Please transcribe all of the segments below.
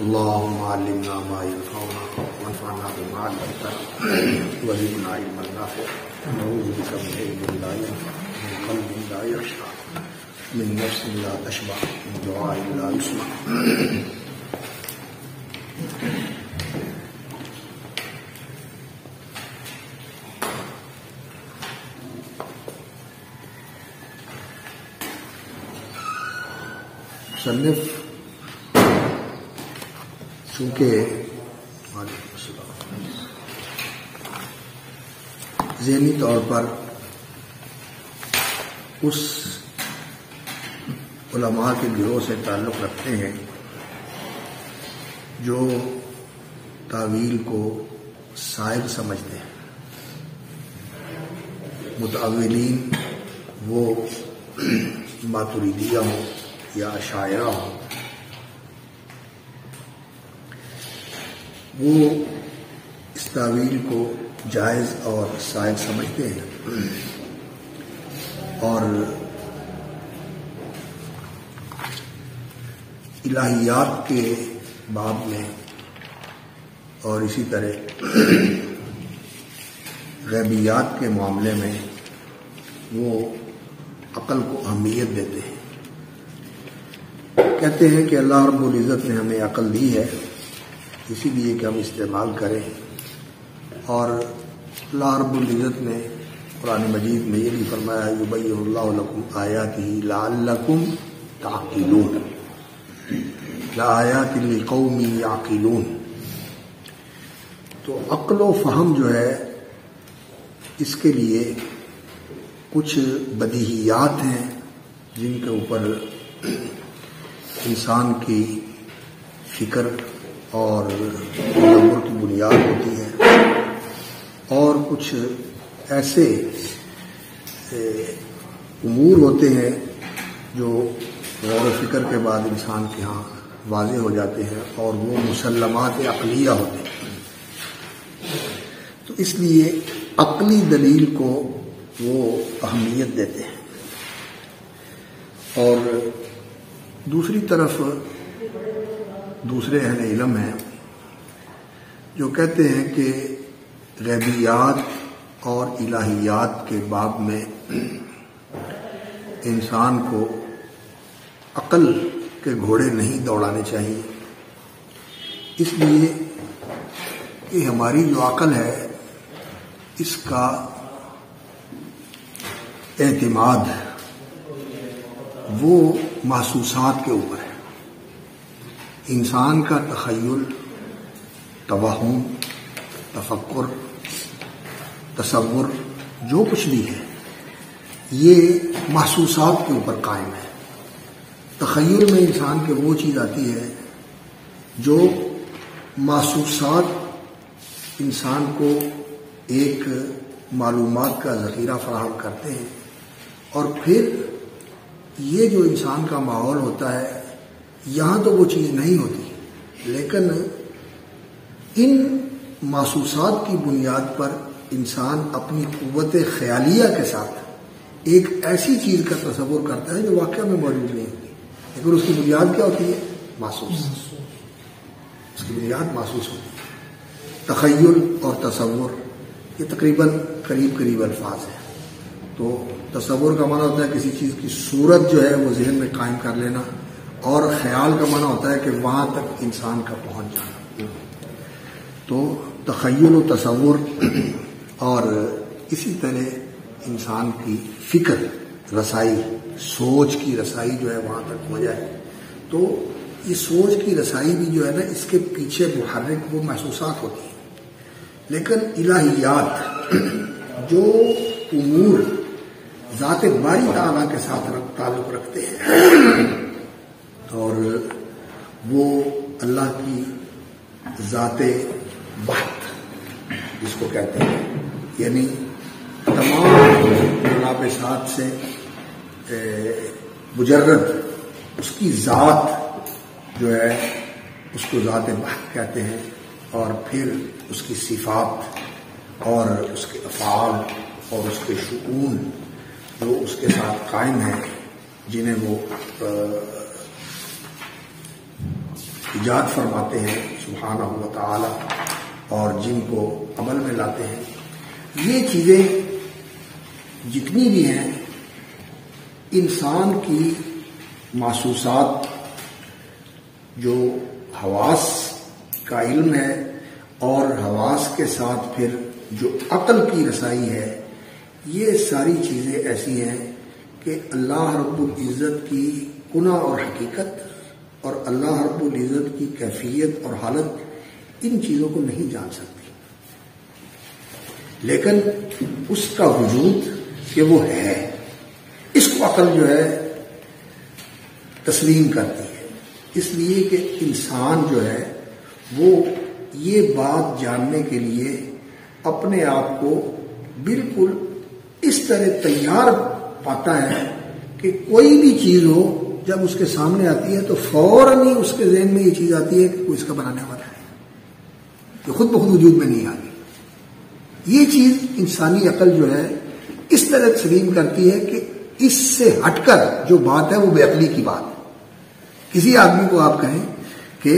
اللهم علمنا ما ينفعنا وانفعنا بما علمتنا وزدنا علما نافعا نعوذ بك من علم لا ينفع من قلب لا يخشع من نفس لا تشبع من دعاء لا يسمع. مصنف چونکہ ذہنی طور پر اس علماء کے گروہ سے تعلق رکھتے ہیں جو تاویل کو صائب سمجھتے ہیں. متاولین وہ ماتریدیہ ہوں یا اشاعرہ ہوں، وہ اس تعویل کو جائز اور صائب سمجھتے ہیں اور الہیات کے باب میں اور اسی طرح غیبیات کے معاملے میں وہ عقل کو اہمیت دیتے ہیں. کہتے ہیں کہ اللہ رب العزت نے ہمیں عقل دی ہے اسی لیے کہ ہم استعمال کریں، اور اللہ رب العزت نے قرآن مجید میں یہ بھی فرمایا یبین اللہ لکم آیاتہ لعلکم تعقلون، لآیات لقوم یعقلون. تو عقل و فہم جو ہے اس کے لیے کچھ بدیہیات ہیں جن کے اوپر انسان کی فکر اور تصور کی بنیاد ہوتی ہے، اور کچھ ایسے امور ہوتے ہیں جو غور و فکر کے بعد انسان کے ہاں واضح ہو جاتے ہیں اور وہ مسلمات عقلیہ ہوتے ہیں. تو اس لیے عقلی دلیل کو وہ اہمیت دیتے ہیں. اور دوسری طرف دوسرے اہل علم ہیں جو کہتے ہیں کہ غیبیات اور الہیات کے باب میں انسان کو عقل کے گھوڑے نہیں دوڑانے چاہیے، اس لیے کہ ہماری جو عقل ہے اس کا اعتماد وہ محسوسات کے اوپر ہے. انسان کا تخیل، توہم، تفکر، تصور جو کچھ بھی ہے یہ محسوسات کے اوپر قائم ہے. تخیل میں انسان کے وہ چیز آتی ہے جو محسوسات انسان کو ایک معلومات کا ذخیرہ فراہم کرتے ہیں، اور پھر یہ جو انسان کا ماحول ہوتا ہے یہاں تو وہ چیز نہیں ہوتی، لیکن ان محسوسات کی بنیاد پر انسان اپنی قوت خیالیہ کے ساتھ ایک ایسی چیز کا تصور کرتا ہے جو واقعہ میں موجود نہیں ہوتی، لیکن اس کی بنیاد کیا ہوتی ہے؟ محسوس. اس کی بنیاد محسوس ہوتی ہے. تخیل اور تصور یہ تقریباً قریب الفاظ ہیں. تو تصور کا معنی ہوتا ہے کسی چیز کی صورت جو ہے وہ ذہن میں قائم کر لینا، اور خیال کا معنی ہوتا ہے کہ وہاں تک انسان کا پہنچ جانا. تو تخیل و تصور اور اسی طرح انسان کی فکر رسائی، سوچ کی رسائی جو ہے وہاں تک ہو جائے. تو یہ سوچ کی رسائی بھی جو ہے نا اس کے پیچھے محرک وہ محسوسات ہوتی ہیں. لیکن الہیات جو امور ذات باری تعالیٰ کے ساتھ تعلق رکھتے ہیں اور وہ اللہ کی ذات بحت جس کو کہتے ہیں، یعنی تمام منافسات سے مجرد اس کی ذات جو ہے اس کو ذات بحت کہتے ہیں، اور پھر اس کی صفات اور اس کے افعال اور اس کے شؤون جو اس کے ساتھ قائم ہیں، جنہیں وہ ایجاد فرماتے ہیں سبحانہ و تعالی اور جن کو عمل میں لاتے ہیں، یہ چیزیں جتنی بھی ہیں انسان کی محسوسات جو حواس کا علم ہے اور حواس کے ساتھ پھر جو عقل کی رسائی ہے، یہ ساری چیزیں ایسی ہیں کہ اللہ رب العزت کی کنہ اور حقیقت اور اللہ رب العزت کی کیفیت اور حالت ان چیزوں کو نہیں جان سکتی، لیکن اس کا وجود کہ وہ ہے، اس کو عقل جو ہے تسلیم کرتی ہے، اس لیے کہ انسان جو ہے وہ یہ بات جاننے کے لیے اپنے آپ کو بالکل اس طرح تیار پاتا ہے کہ کوئی بھی چیز ہو جب اس کے سامنے آتی ہے تو فوراً ہی اس کے ذہن میں یہ چیز آتی ہے کہ کوئی اس کا بنانے والا ہے، جو خود بخود وجود میں نہیں آتی۔ یہ چیز انسانی عقل جو ہے اس طرح تسلیم کرتی ہے کہ اس سے ہٹ کر جو بات ہے وہ بے عقلی کی بات ہے۔ کسی آدمی کو آپ کہیں کہ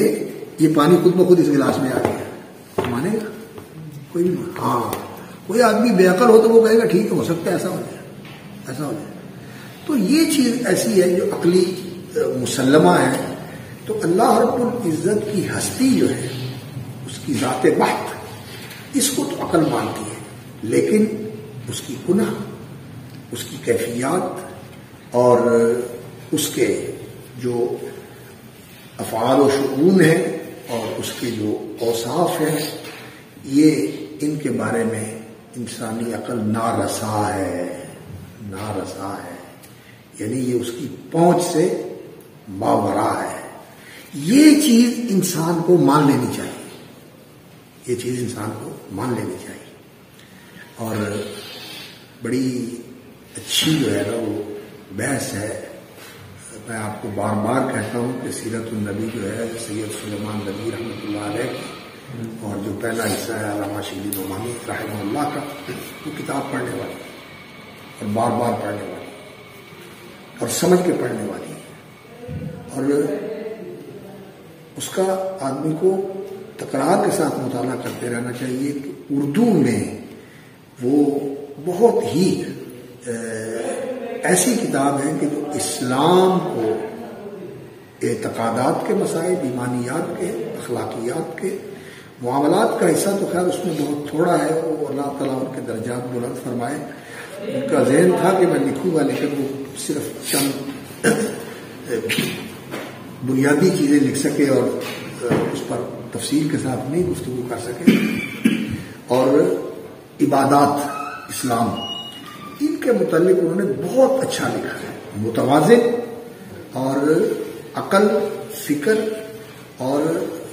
یہ پانی خود بخود اس گلاس میں آ گیا، مانے گا کوئی بھی؟ ہاں، کوئی آدمی بے عقل ہو تو وہ کہے گا ٹھیک ہے، ہو سکتا ہے ایسا ہو جائے، ایسا ہو جائے۔ تو یہ چیز ایسی ہے جو عقلی مسلمہ ہے۔ تو اللہ رب العزت کی ہستی جو ہے، اس کی ذات بحت، اس کو تو عقل مانتی ہے، لیکن اس کی کنہ، اس کی کیفیات اور اس کے جو افعال و شؤون ہیں اور اس کے جو اوصاف ہیں، یہ ان کے بارے میں انسانی عقل نارسا ہے، نارسا ہے، یعنی یہ اس کی پہنچ سے ماورا ہے۔ یہ چیز انسان کو مان لینی چاہیے، یہ چیز انسان کو مان لینی چاہیے۔ اور بڑی اچھی جو ہے نا وہ بحث ہے، میں آپ کو بار بار کہتا ہوں کہ سیرت النبی جو ہے سید سلیمان نبی رحمۃ اللہ علیہ کی، اور جو پہلا حصہ ہے علامہ شبلی نعمانی رحمہ اللہ کا، وہ کتاب پڑھنے والی اور بار بار پڑھنے والی اور سمجھ کے پڑھنے والی ہے، اور اس کا آدمی کو تکرار کے ساتھ مطالعہ کرتے رہنا چاہیے کہ اردو میں وہ بہت ہی ایسی کتاب ہے کہ جو اسلام کو اعتقادات کے مسائل، ایمانیات کے، اخلاقیات کے، معاملات کا حصہ تو خیر اس میں بہت تھوڑا ہے، وہ اللہ تعالیٰ ان کے درجات بلند فرمائے۔ ان کا ذہن تھا کہ میں لکھوں گا، لیکن وہ صرف چند بنیادی چیزیں لکھ سکے اور اس پر تفصیل کے ساتھ نہیں گفتگو کر سکے۔ اور عبادات اسلام، ان کے متعلق انہوں نے بہت اچھا لکھا ہے، متوازن اور عقل، فکر اور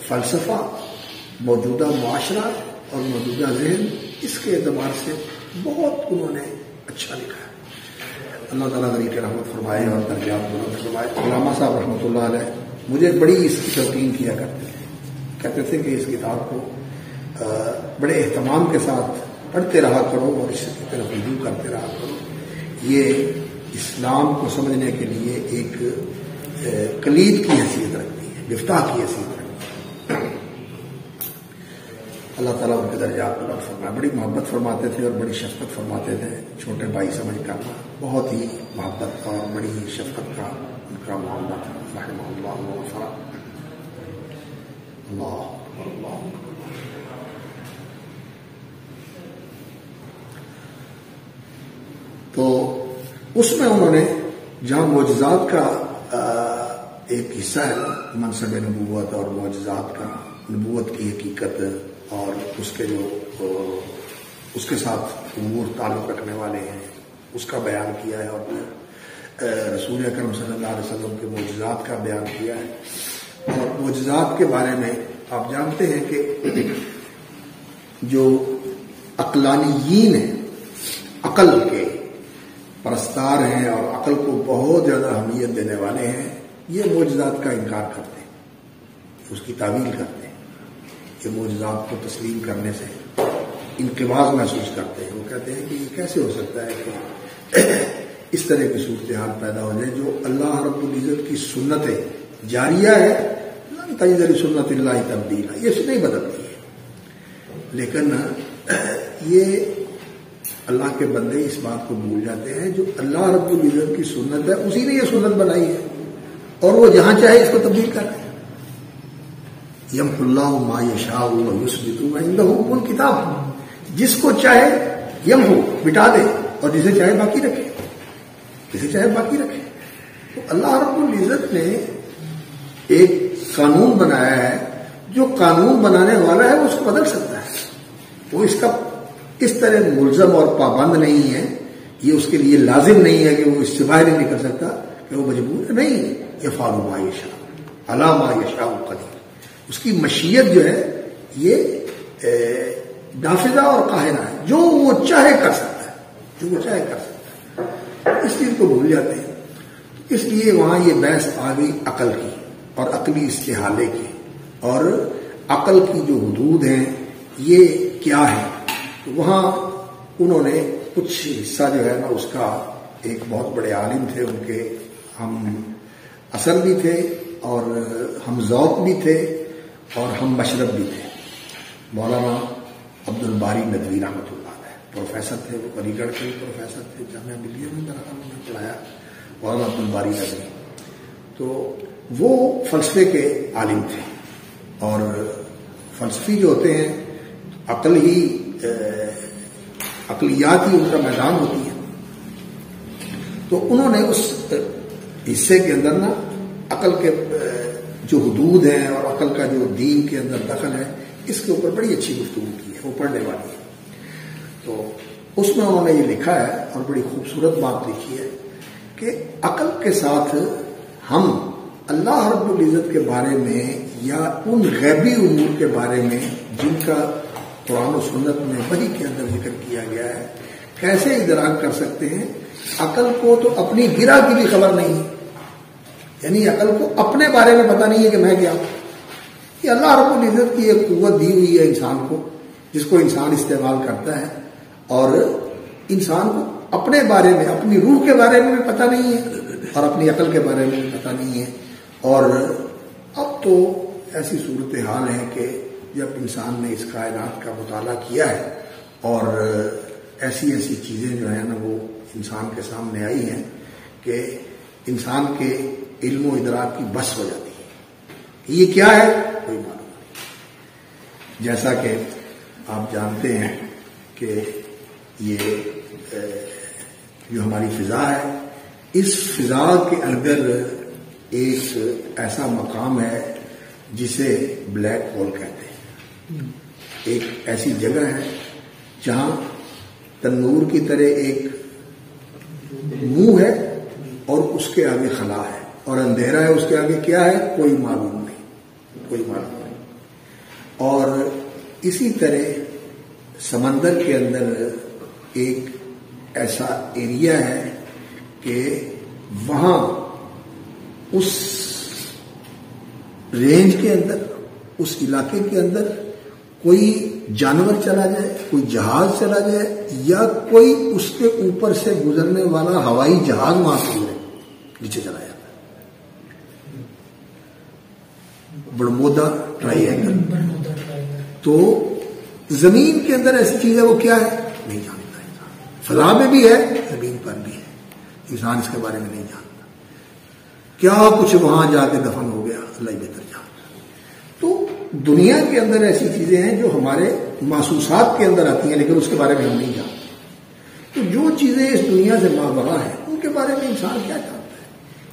فلسفہ، موجودہ معاشرہ اور موجودہ ذہن، اس کے اعتبار سے بہت انہوں نے اچھا لکھا ہے۔ اللہ تعالیٰ غنی کے رحمت فرمائے اور درجات بلند فرمائے۔ علامہ صاحب رحمۃ اللہ علیہ مجھے بڑی اس کی تلقین کیا کرتے تھے، کہتے تھے کہ اس کتاب کو بڑے اہتمام کے ساتھ پڑھتے رہا کرو اور اس کی طرف رجوع کرتے رہا کرو، یہ اسلام کو سمجھنے کے لیے ایک کلید کی حیثیت رکھتی ہے، مفتاح کی حیثیت رکھتی ہے۔ اللہ تعالیٰ ان کے درجات بلند فرمائے۔ بڑی محبت فرماتے تھے اور بڑی شفقت فرماتے تھے، چھوٹے بھائی سمجھ کرنا، بہت ہی محبت اور بڑی شفقت کا ان کا معاملہ تھا، رحمہ اللہ وغفرہ۔ اللہ اللہ تو اس میں انہوں نے جہاں معجزات کا ایک حصہ ہے منصب نبوت اور معجزات کا، نبوت کی حقیقت اور اس کے جو اس کے ساتھ امور تعلق رکھنے والے ہیں، اس کا بیان کیا ہے، اور رسول اکرم صلی اللہ علیہ وسلم کے معجزات کا بیان کیا ہے۔ اور معجزات کے بارے میں آپ جانتے ہیں کہ جو عقلانیین ہیں، عقل کے پرستار ہیں اور عقل کو بہت زیادہ اہمیت دینے والے ہیں، یہ معجزات کا انکار کرتے ہیں، اس کی تعویل کرتے ہیں، یہ معجزات کو تسلیم کرنے سے انقباض محسوس کرتے ہیں۔ وہ کہتے ہیں کہ یہ کیسے ہو سکتا ہے کہ اس طرح کی صورتحال پیدا ہو جائے جو اللہ رب العزت کی سنت جاریہ ہے، اللہ کی تجد لسنت اللہ تبدیلا، یہ نہیں بدلتی ہے. لیکن یہ اللہ کے بندے اس بات کو بھول جاتے ہیں جو اللہ رب العزت کی سنت ہے اسی نے یہ سنت بنائی ہے، اور وہ جہاں چاہے اس کو تبدیل کر رہے ہیں. یمحو اللہ ما یشاء ویثبت وعندہ ام الکتاب، جس کو چاہے یمحو مٹا دے اور جسے چاہے باقی رکھے، جسے چاہے باقی رکھے. تو اللہ رب العزت نے ایک قانون بنایا ہے، جو قانون بنانے والا ہے وہ اس کو بدل سکتا ہے. وہ اس کا اس طرح ملزم اور پابند نہیں ہے، یہ اس کے لیے لازم نہیں ہے کہ وہ اس سے باہر نہیں کر سکتا، کہ وہ مجبور ہے. نہیں، یفعل ما یشاء علی ما یشاء قدیر. اس کی مشیت جو ہے یہ نافذہ اور قاہرہ ہے، جو وہ چاہے کر سکتا ہے، جو وہ چاہے کر سکتا ہے. اس چیز کو بھول جاتے ہیں. اس لیے وہاں یہ بحث آ گئی عقل کی اور عقلی استحالے کی، اور عقل کی جو حدود ہیں یہ کیا ہے. تو وہاں انہوں نے کچھ حصہ جو ہے نا اس کا، ایک بہت بڑے عالم تھے، ان کے ہم اثر بھی تھے اور ہم ذوق بھی تھے اور ہم مشرب بھی تھے، مولانا عبد الباری ندوی رحمۃ اللہ علیہ. پروفیسر تھے وہ، علی گڑھ کے پروفیسر تھے، جامعہ ملیہ میں انہوں نے پڑھایا، مولانا عبد الباری ندوی. تو وہ فلسفے کے عالم تھے، اور فلسفی جو ہوتے ہیں عقل ہی، عقلیات ہی ان کا میدان ہوتی ہے. تو انہوں نے اس حصے کے اندر نا عقل کے جو حدود ہیں اور عقل کا جو دین کے اندر دخل ہے، اس کے اوپر بڑی اچھی گفتگو کی ہے، وہ پڑھنے والی ہے. تو اس میں انہوں نے یہ لکھا ہے اور بڑی خوبصورت بات لکھی ہے کہ عقل کے ساتھ ہم اللہ رب العزت کے بارے میں یا ان غیبی امور کے بارے میں جن کا قرآن و سنت میں وحی کے اندر ذکر کیا گیا ہے کیسے ادراک کر سکتے ہیں. عقل کو تو اپنی گرہ کی بھی خبر نہیں ہے، یعنی عقل کو اپنے بارے میں پتہ نہیں ہے کہ میں کیا ہوں. یہ اللہ رب العزت کی ایک قوت دی ہوئی ہے انسان کو، جس کو انسان استعمال کرتا ہے، اور انسان کو اپنے بارے میں، اپنی روح کے بارے میں بھی پتہ نہیں ہے اور اپنی عقل کے بارے میں بھی پتہ نہیں ہے. اور اب تو ایسی صورتحال ہے کہ جب انسان نے اس کائنات کا مطالعہ کیا ہے اور ایسی ایسی چیزیں جو ہیں نا وہ انسان کے سامنے آئی ہیں کہ انسان کے علم و ادراک کی بس ہو جاتی ہے. یہ کیا ہے کوئی معلوم نہیں. جیسا کہ آپ جانتے ہیں کہ یہ جو ہماری فضا ہے، اس فضا کے اندر ایک ایسا مقام ہے جسے بلیک ہول کہتے ہیں. ایک ایسی جگہ ہے جہاں تنور کی طرح ایک منہ ہے اور اس کے آگے خلا ہے، اور اندھیرا ہے، اس کے آگے کیا ہے کوئی معلوم نہیں، کوئی معلوم نہیں. اور اسی طرح سمندر کے اندر ایک ایسا ایریا ہے کہ وہاں اس رینج کے اندر، اس علاقے کے اندر کوئی جانور چلا جائے، کوئی جہاز چلا جائے، یا کوئی اس کے اوپر سے گزرنے والا ہوائی جہاز وہاں سے نیچے چلا جاتا ہے. Bermuda try angle. تو زمین کے اندر ایسی چیز ہے، وہ کیا ہے نہیں جانتا انسان. فضا میں بھی ہے، زمین پر بھی ہے، انسان اس کے بارے میں نہیں جانتا. کیا کچھ وہاں جا کے دفن ہو گیا اللہ ہی بہتر جانتا. تو دنیا کے اندر ایسی چیزیں ہیں جو ہمارے محسوسات کے اندر آتی ہیں، لیکن اس کے بارے میں ہم نہیں جانتے. تو جو چیزیں اس دنیا سے مابرا ہیں ان کے بارے میں انسان کیا جانتا ہے.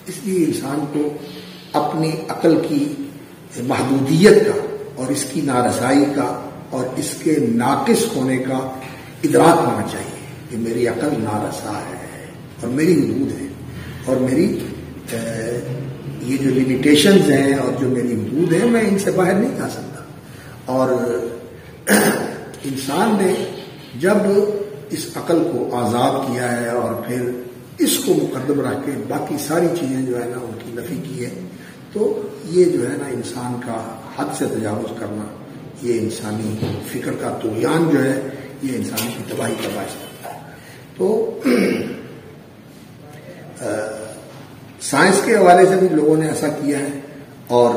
اس لیے انسان کو اپنی عقل کی محدودیت کا اور اس کی نارسائی کا اور اس کے ناقص ہونے کا ادراک ہونا چاہیے کہ میری عقل نارسا ہے اور میری حدود ہے، اور میری یہ جو لمیٹیشنز ہیں اور جو میری حدود ہیں میں ان سے باہر نہیں جا سکتا. اور انسان نے جب اس عقل کو آزاد کیا ہے اور پھر اس کو مقدم رکھ کے باقی ساری چیزیں جو ہے نا ان کی نفی کی ہے، تو یہ جو ہے نا انسان کا حد سے تجاوز کرنا، یہ انسانی فکر کا طغیان جو ہے، یہ انسان کی تباہی کا باعث بنتا ہے. تو سائنس کے حوالے سے بھی لوگوں نے ایسا کیا ہے، اور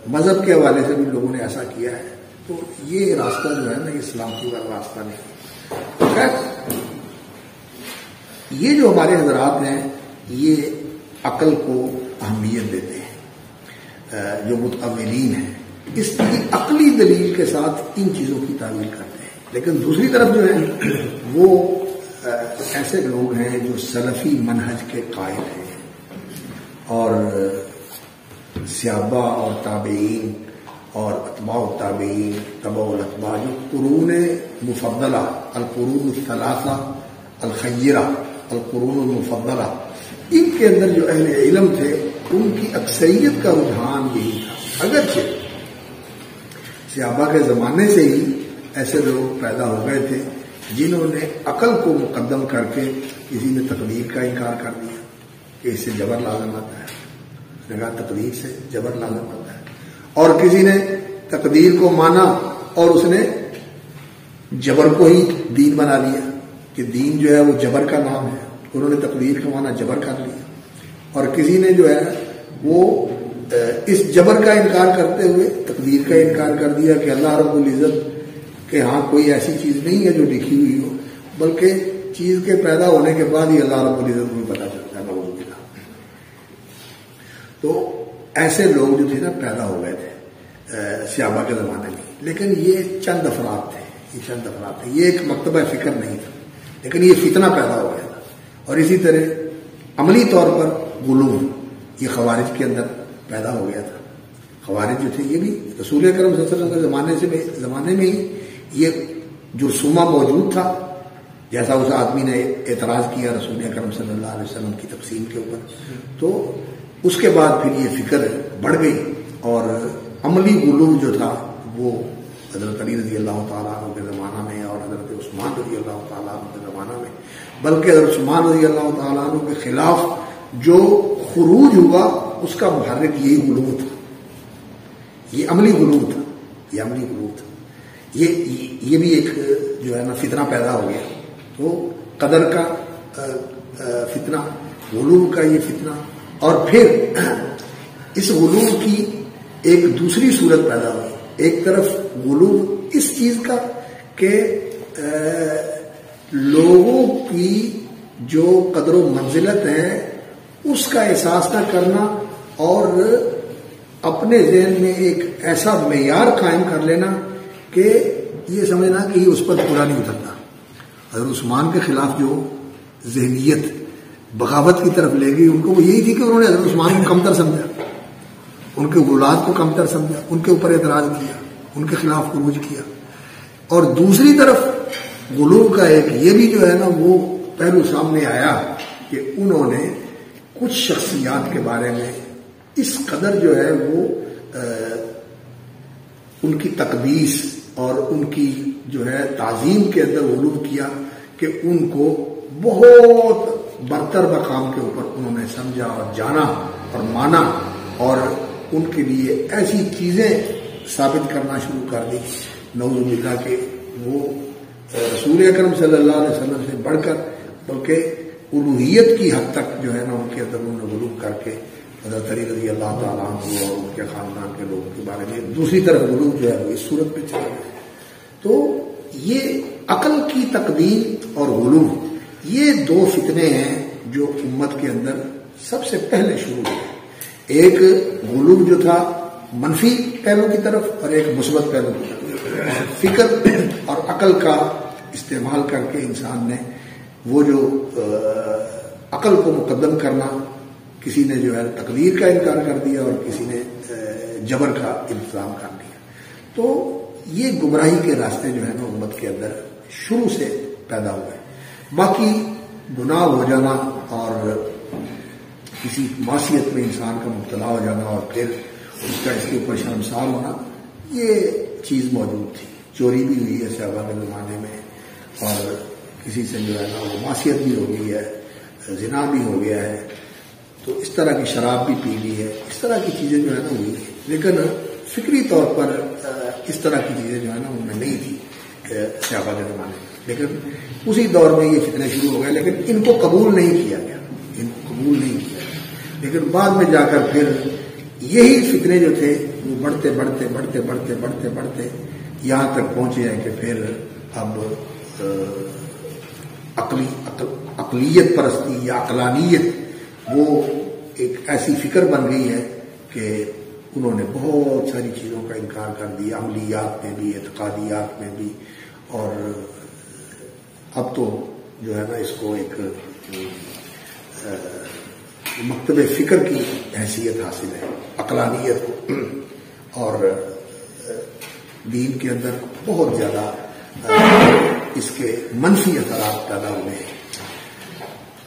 مذہب کے حوالے سے بھی لوگوں نے ایسا کیا ہے. تو یہ راستہ جو ہے نا یہ سلامتی والا راستہ نہیں. خیر یہ جو ہمارے حضرات ہیں یہ عقل کو اہمیت دیتے ہیں، جو متأولین ہیں اس کی عقلی دلیل کے ساتھ ان چیزوں کی تعویل کرتے ہیں. لیکن دوسری طرف جو ہے وہ ایسے لوگ ہیں جو سلفی منہج کے قائل ہیں، اور صحابہ اور تابعین اور اتباع التابعین، تبع الاتباع، جو قرون مفضلہ، القرون الثلاثہ الخیرہ، القرون المفضلہ، ان کے اندر جو اہل علم تھے ان کی اکثریت کا رجحان یہی تھا. اگرچہ صحابہ کے زمانے سے ہی ایسے لوگ پیدا ہو گئے تھے جنہوں نے عقل کو مقدم کر کے کسی نے تقدیر کا انکار کر دیا کہ اس سے جبر لازم آتا ہے، اس نے کہا تقدیر سے جبر لازم آتا ہے، اور کسی نے تقدیر کو مانا اور اس نے جبر کو ہی دین بنا لیا کہ دین جو ہے وہ جبر کا نام ہے، انہوں نے تقدیر کا مانا جبر کر لیا. اور کسی نے جو ہے وہ اس جبر کا انکار کرتے ہوئے تقدیر کا انکار کر دیا کہ اللہ رب العزت کے ہاں کوئی ایسی چیز نہیں ہے جو لکھی ہوئی ہو، بلکہ چیز کے پیدا ہونے کے بعد ہی اللہ رب العزت کو پتا چلتا ہے. نعوذ باللہ. تو ایسے لوگ جو تھے نا پیدا ہو گئے تھے صحابہ کے زمانے میں. لیکن یہ چند افراد تھے، یہ ایک مکتبہ فکر نہیں تھا، لیکن یہ فتنہ پیدا ہو گیا تھا. اور اسی طرح عملی طور پر غلو یہ خوارج کے اندر پیدا ہو گیا تھا. خوارج جو تھے یہ بھی رسول اکرم صلی اللہ علیہ وسلم کے زمانے میں ہی یہ جرثومہ موجود تھا، جیسا اس آدمی نے اعتراض کیا رسول اکرم صلی اللہ علیہ وسلم کی تقسیم کے اوپر. تو اس کے بعد پھر یہ فکر بڑھ گئی اور عملی غلو جو تھا وہ حضرت علی رضی اللہ تعالیٰ عنہ کے زمانہ میں اور حضرت عثمان رضی اللہ تعالیٰ عنہ کے زمانہ میں، بلکہ حضرت عثمان رضی اللہ تعالیٰ عنہ کے خلاف جو خروج ہوا اس کا محرک یہی غلو تھا، یہ عملی غلو تھا. یہ بھی ایک جو ہے نا فتنہ پیدا ہو گیا. تو قدر کا فتنہ، غلو کا یہ فتنہ، اور پھر اس غلو کی ایک دوسری صورت پیدا ہوئی. ایک طرف غلو اس چیز کا کہ لوگوں کی جو قدر و منزلت ہے اس کا احساس نہ کرنا اور اپنے ذہن میں ایک ایسا معیار قائم کر لینا کہ یہ سمجھنا کہ یہ اس پر پورا نہیں اترتا. حضرت عثمان کے خلاف جو ذہنیت بغاوت کی طرف لے گئی ان کو وہ یہی تھی کہ انہوں نے حضرت عثمان کو کمتر سمجھا، ان کے غلات کو کمتر سمجھا، ان کے اوپر اعتراض کیا، ان کے خلاف خروج کیا. اور دوسری طرف غلو کا ایک یہ بھی جو ہے نا وہ پہلو سامنے آیا کہ انہوں نے کچھ شخصیات کے بارے میں اس قدر جو ہے وہ ان کی تقدیس اور ان کی جو ہے تعظیم کے اندر غلو کیا کہ ان کو بہت برتر مقام کے اوپر انہوں نے سمجھا اور جانا اور مانا، اور ان کے لیے ایسی چیزیں ثابت کرنا شروع کر دی نعوذ باللہ کہ وہ رسول اکرم صلی اللہ علیہ وسلم سے بڑھ کر بلکہ الوہیت کی حد تک جو ہے نا ان کے اندر انہوں نے غلو کر کے حضرت علی رضی اللہ تعالیٰ عنہ اور ان کے خاندان کے لوگوں کے بارے میں دوسری طرف غلو جو ہے وہ اس صورت پہ چلا گیا. تو یہ عقل کی تقدیم اور غلو یہ دو فتنے ہیں جو امت کے اندر سب سے پہلے شروع ہوئے. ایک غلو جو تھا منفی پہلو کی طرف اور ایک مثبت پہلو کی طرف. فکر اور عقل کا استعمال کر کے انسان نے وہ جو عقل کو مقدم کرنا، کسی نے جو ہے تقدیر کا انکار کر دیا اور کسی نے جبر کا التزام کر دیا. تو یہ گمراہی کے راستے جو ہے نا امت کے اندر شروع سے پیدا ہوئے. باقی گناہ ہو جانا اور کسی معصیت میں انسان کا مبتلا ہو جانا اور پھر اس کا اس کے اوپر شرمسار ہونا یہ چیز موجود تھی. چوری بھی ہوئی ہے صحابہ کے زمانے میں اور کسی سے جو ہے نا وہ معصیت بھی ہو گئی ہے، زنا بھی ہو گیا ہے، تو اس طرح کی شراب بھی پی لی ہے، اس طرح کی چیزیں جو ہے نا ہوئی ہیں. لیکن فکری طور پر اس طرح کی چیزیں جو ہے نا ان میں نہیں تھی صحابہ کے زمانے میں. لیکن اسی دور میں یہ فتنے شروع ہو گئے، لیکن ان کو قبول نہیں کیا گیا، لیکن بعد میں جا کر پھر یہی فتنے جو تھے وہ بڑھتے بڑھتے بڑھتے بڑھتے بڑھتے بڑھتے یہاں تک پہنچے ہیں کہ پھر اب عقلیت پرستی یا عقلانیت وہ ایک ایسی فکر بن گئی ہے کہ انہوں نے بہت ساری چیزوں کا انکار کر دیا، عملیات میں بھی، اعتقادیات میں بھی، اور اب تو جو ہے نا اس کو ایک مکتب فکر کی حیثیت حاصل ہے عقلانیت کو، اور دین کے اندر بہت زیادہ اس کے منفی اثرات پیدا ہوئے ہیں،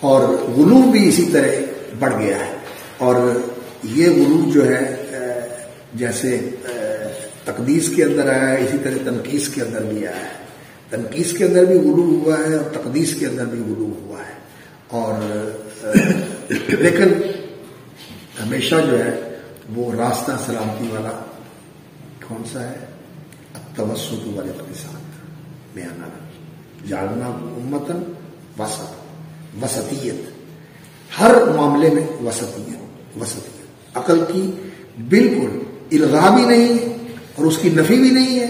اور غلو بھی اسی طرح بڑھ گیا ہے. اور یہ غلو جو ہے جیسے تقدیس کے اندر آیا ہے اسی طرح تنقیس کے اندر بھی آیا ہے. تنقیس کے اندر بھی غلو ہوا ہے اور تقدیس کے اندر بھی غلو ہوا ہے. اور لیکن ہمیشہ جو ہے وہ راستہ سلامتی والا کون سا ہے؟ التوسط والاقتصاد میں آنا، جعلنا امتن وسطیت، ہر معاملے میں وسطیت، عقل کی بالکل الغاء بھی نہیں ہے اور اس کی نفی بھی نہیں ہے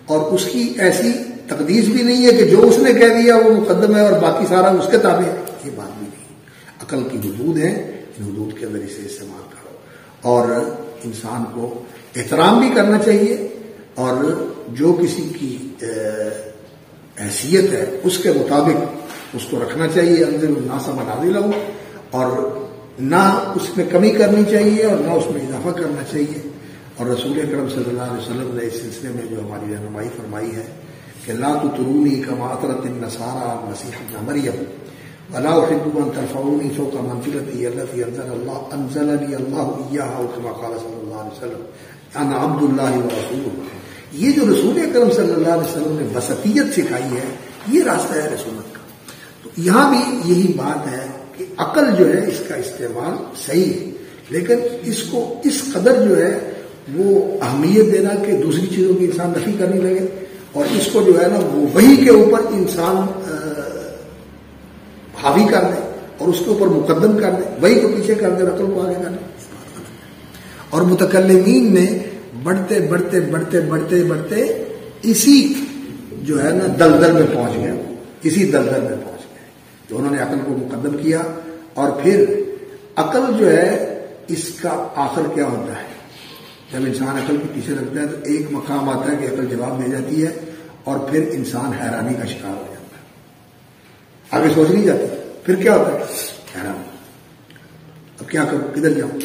اور اس کی ایسی تقدیس بھی نہیں ہے کہ جو اس نے کہہ دیا وہ مقدم ہے اور باقی سارا اس کے تابع ہے، یہ بات بھی نہیں. عقل کی حدود ہے، ان حدود کے اندر اسے استعمال کرو، اور انسان کو احترام بھی کرنا چاہیے، اور جو کسی کی حیثیت ہے اس کے مطابق اس کو رکھنا چاہیے. انزل الناس منازلہ، اور نہ اس میں کمی کرنی چاہیے اور نہ اس میں اضافہ کرنا چاہیے. اور رسول اکرم صلی اللہ علیہ وسلم نے اس سلسلے میں جو ہماری رہنمائی فرمائی ہے کہ لا تطرونی کما اطرت النصارى المسیح ابن مریم ولا احب ان ترفعونی فوق منزلتی التي انزلنی اللہ ایاہا، او کما قال صلی اللہ علیہ وسلم انا عبد اللہ ورسولہ. یہ جو رسول اکرم صلی اللہ علیہ وسلم نے وسطیت سکھائی ہے، یہ راستہ ہے رسولت کا. تو یہاں بھی یہی بات ہے کہ عقل جو ہے اس کا استعمال صحیح ہے، لیکن اس کو اس قدر جو ہے وہ اہمیت دینا کہ دوسری چیزوں کی انسان نفی کرنے لگے، اور اس کو جو ہے نا وہ وحی کے اوپر انسان حاوی کر دے اور اس کے اوپر مقدم کر دے، وحی کو پیچھے کر دے، عقل کو آگے کر دے. اور متکلمین نے بڑھتے بڑھتے بڑھتے بڑھتے بڑھتے اسی جو ہے نا دلدل میں پہنچ گئے، اسی دلدل میں پہنچ گئے جو انہوں نے عقل کو مقدم کیا. اور پھر عقل جو ہے اس کا آخر کیا ہوتا ہے؟ جب انسان عقل کے پیچھے رکھتا ہے تو ایک مقام آتا ہے کہ عقل جواب دے جاتی ہے اور پھر انسان حیرانی کا شکار ہو جاتا ہے، آگے سوچ نہیں جاتی. پھر کیا ہوتا ہے؟ حیران، اب کیا کروں، کدھر جاؤں.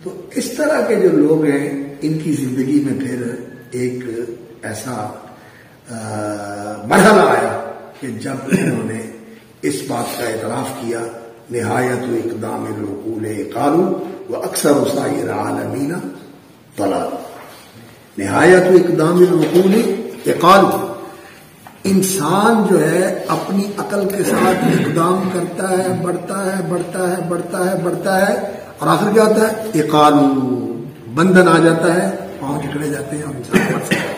تو اس طرح کے جو لوگ ہیں ان کی زندگی میں پھر ایک ایسا مرحلہ آیا کہ جب انہوں نے اس بات کا اعتراف کیا، نہایت و اقدام العقول قالوا واکثر سائر العالمین ضلال. نہایت و اقدام العقول قالوا، انسان جو ہے اپنی عقل کے ساتھ اقدام کرتا ہے، بڑھتا ہے بڑھتا ہے بڑھتا ہے بڑھتا ہے، اور آخر کیا ہوتا ہے؟ اقالو، بندھن آ جاتا ہے، پاؤں جکڑے جاتے ہیں اور انسان بڑھ سکتا ہے.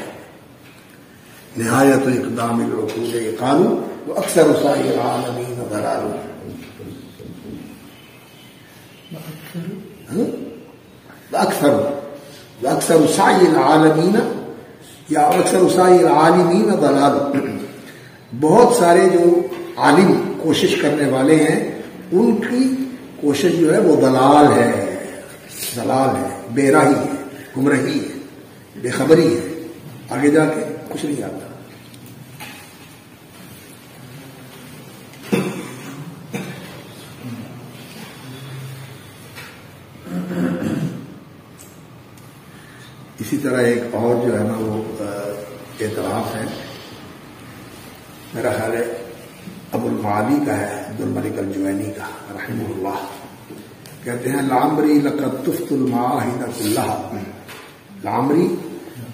نہایت اقدام العقول اقالو واکثر سائر العالمین ضلال. واکثر سائر العالمین یا اکثر سائر العالمین ضلال. بہت سارے جو عالم کوشش کرنے والے ہیں ان کی کوشش جو ہے وہ ضلال ہے، بے راہی ہے، گمراہی ہے، بے خبری ہے، آگے جا کے کچھ نہیں آتا. اسی طرح ایک اور جو ہے نا وہ اعتراف ہے، میرا خیال ہے ابو المعالی کا ہے، عبد الملک الجوینی کا رحمہ اللہ. کہتے ہیں لعمری لقد طفت المعاہد كلها، لعمری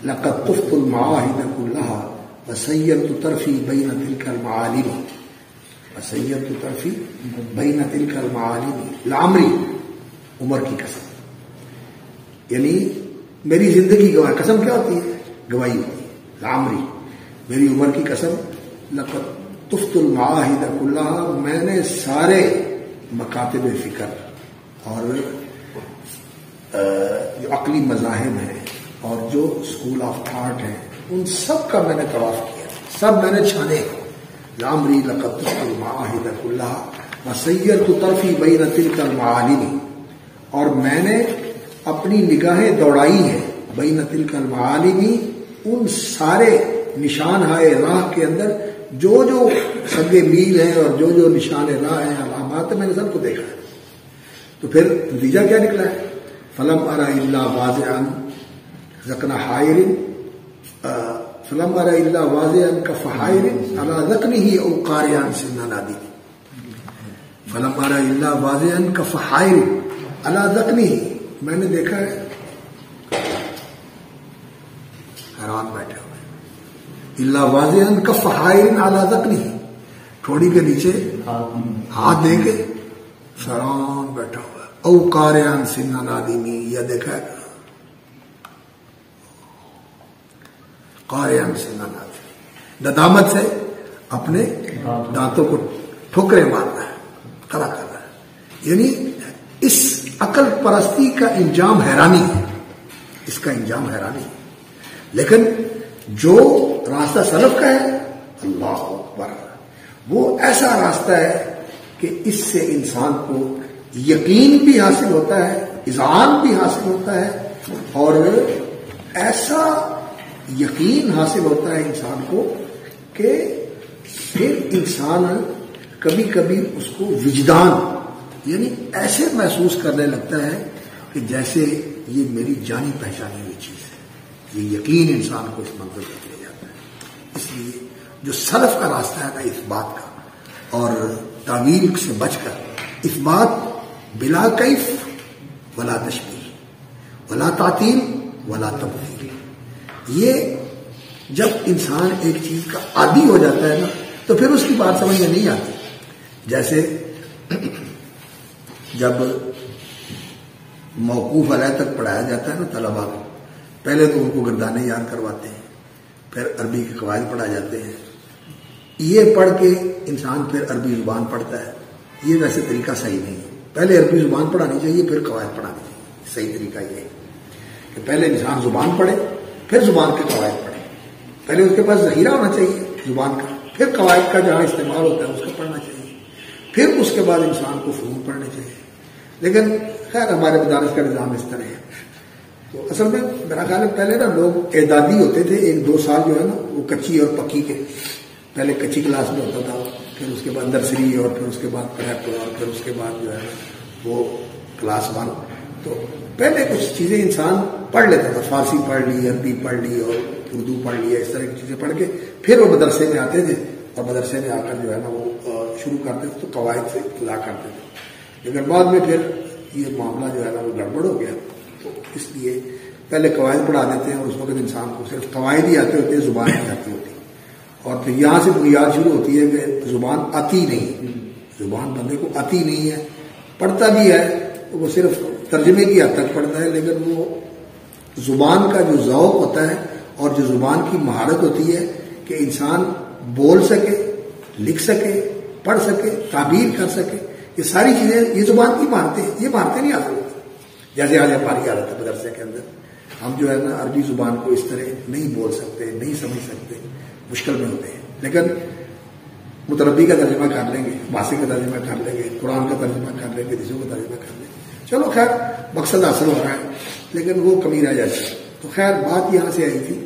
لقد طفت المعاہد كلها وسيرت طرفي بين تلك المعالم، وسيرت طرفي بين تلك المعالم. لعمری، عمر کی قسم، یعنی میری زندگی گواہ. قسم کیا ہوتی ہے؟ گواہی ہوتی ہے. لعمری، میری عمر کی قسم. لقد طفت المعاہد كلها، میں نے سارے مکاتب فکر اور جو عقلی مذاہب ہیں اور جو اسکول آف تھاٹ ہیں ان سب کا میں نے طواف کیا، سب میں نے چھانے. لامری لقد تشکر المعاہد کلہا وسیرت طرفی بین تلک المعالم، اور میں نے اپنی نگاہیں دوڑائی ہیں بین تلک المعالم، ان سارے نشان ہائے راہ کے اندر جو جو سنگ میل ہیں اور جو جو نشان راہ ہیں، علامات ہیں، میں نے سب کو دیکھا ہے. تو پھر نتیجہ کیا نکلا ہے؟ فلم ارى الا واضعا ذقن حائر، فلم ارى الا واضعا كفحائر على ذقنه او قارعا سن نادی، فلم ارى الا واضعا كفحائر على ذقنه، میں نے دیکھا ہے حیران بیٹھے ہوئے، الا واضعا كفحائر على ذقنه، ٹھوڑی کے نیچے ہاتھ دے کے حیران بیٹھا ہوا، او قارعا سن نادمی، یا دیکھا ہے قارعا سن نادمی، ندامت سے اپنے دانتوں کو ٹھوکریں مارنا ہے، کھڑا کر رہا ہے. یعنی اس عقل پرستی کا انجام حیرانی ہے، اس کا انجام حیرانی ہے. لیکن جو راستہ سلف کا ہے، اللہ اکبر، وہ ایسا راستہ ہے کہ اس سے انسان کو یقین بھی حاصل ہوتا ہے، اذعان بھی حاصل ہوتا ہے، اور ایسا یقین حاصل ہوتا ہے انسان کو کہ پھر انسان کبھی کبھی اس کو وجدان، یعنی ایسے محسوس کرنے لگتا ہے کہ جیسے یہ میری جانی پہچانی ہوئی چیز ہے. یہ یقین انسان کو اس منزل تک لے جاتا ہے. اس لیے جو سلف کا راستہ ہے نا اس بات کا، اور تعویل سے بچ کر اس بات بلا کیف ولا تشبیہ ولا تعطیل ولا تمثیل، یہ جب انسان ایک چیز کا عادی ہو جاتا ہے نا تو پھر اس کی بات سمجھ میں نہیں آتی. جیسے جب موقوف علیہ تک پڑھایا جاتا ہے نا طلباء کو، پہلے تو ان کو گردانے یاد کرواتے ہیں، پھر عربی کے قواعد پڑھا جاتے ہیں. یہ پڑھ کے انسان پھر عربی زبان پڑھتا ہے. یہ ویسے طریقہ صحیح نہیں ہے. پہلے عربی زبان پڑھانی چاہیے، پھر قواعد پڑھانی چاہیے. صحیح طریقہ یہ ہے کہ پہلے انسان زبان پڑھے، پھر زبان کے قواعد پڑھے. پہلے اس کے پاس ذخیرہ ہونا چاہیے زبان کا، پھر قواعد کا جہاں استعمال ہوتا ہے اس کو پڑھنا چاہیے، پھر اس کے بعد انسان کو فنون پڑھنے چاہیے. لیکن خیر ہمارے مدارس کا نظام اس طرح ہے. تو اصل میں میرا خیال ہے پہلے نا لوگ اعدادی ہوتے تھے، 1-2 سال جو ہے نا وہ کچی اور پکی کے، پہلے کچی کلاس میں ہوتا تھا، پھر اس کے بعد نرسری، اور پھر اس کے بعد پریپ، اور پھر اس کے بعد جو ہے وہ کلاس 1. تو پہلے کچھ چیزیں انسان پڑھ لیتا تھا، فارسی پڑھ لی، عربی پڑھ لی اور اردو پڑھ لیا، اس طرح کی چیزیں پڑھ کے پھر وہ مدرسے میں آتے تھے، اور مدرسے میں آ کر جو ہے نا وہ شروع کرتے تھے تو قواعد سے اطلاع کرتے تھے. لیکن بعد میں پھر یہ معاملہ جو ہے نا وہ گڑبڑ ہو گیا. تو اس لیے پہلے قواعد پڑھا دیتے ہیں، اور اس وقت انسان کو صرف قواعد ہی آتے ہوتے ہیں، زبان نہیں آتی ہوتی. اور پھر یہاں سے بنیاد شروع ہوتی ہے کہ زبان آتی نہیں، زبان بندے کو آتی نہیں ہے، پڑھتا بھی ہے تو وہ صرف ترجمے کی حد تک پڑھتا ہے، لیکن وہ زبان کا جو ذوق ہوتا ہے اور جو زبان کی مہارت ہوتی ہے کہ انسان بول سکے، لکھ سکے، پڑھ سکے، تعبیر کر سکے، یہ ساری چیزیں یہ زبان کی مہارتیں، یہ مہارتیں نہیں حاصل ہوتی. جیسے آج ہماری حالت ہے مدرسے کے اندر، ہم جو ہے نا عربی زبان کو اس طرح نہیں بول سکتے، نہیں سمجھ سکتے، مشکل میں ہوتے ہیں. لیکن متربی کا ترجمہ کر لیں گے، ماسی کا ترجمہ کر لیں گے، قرآن کا ترجمہ کر لیں گے، حدیثوں کا ترجمہ کر لیں گے. چلو خیر مقصد حاصل ہو رہا ہے، لیکن وہ کمی رہ جاتی ہے. تو خیر بات یہاں سے آئی تھی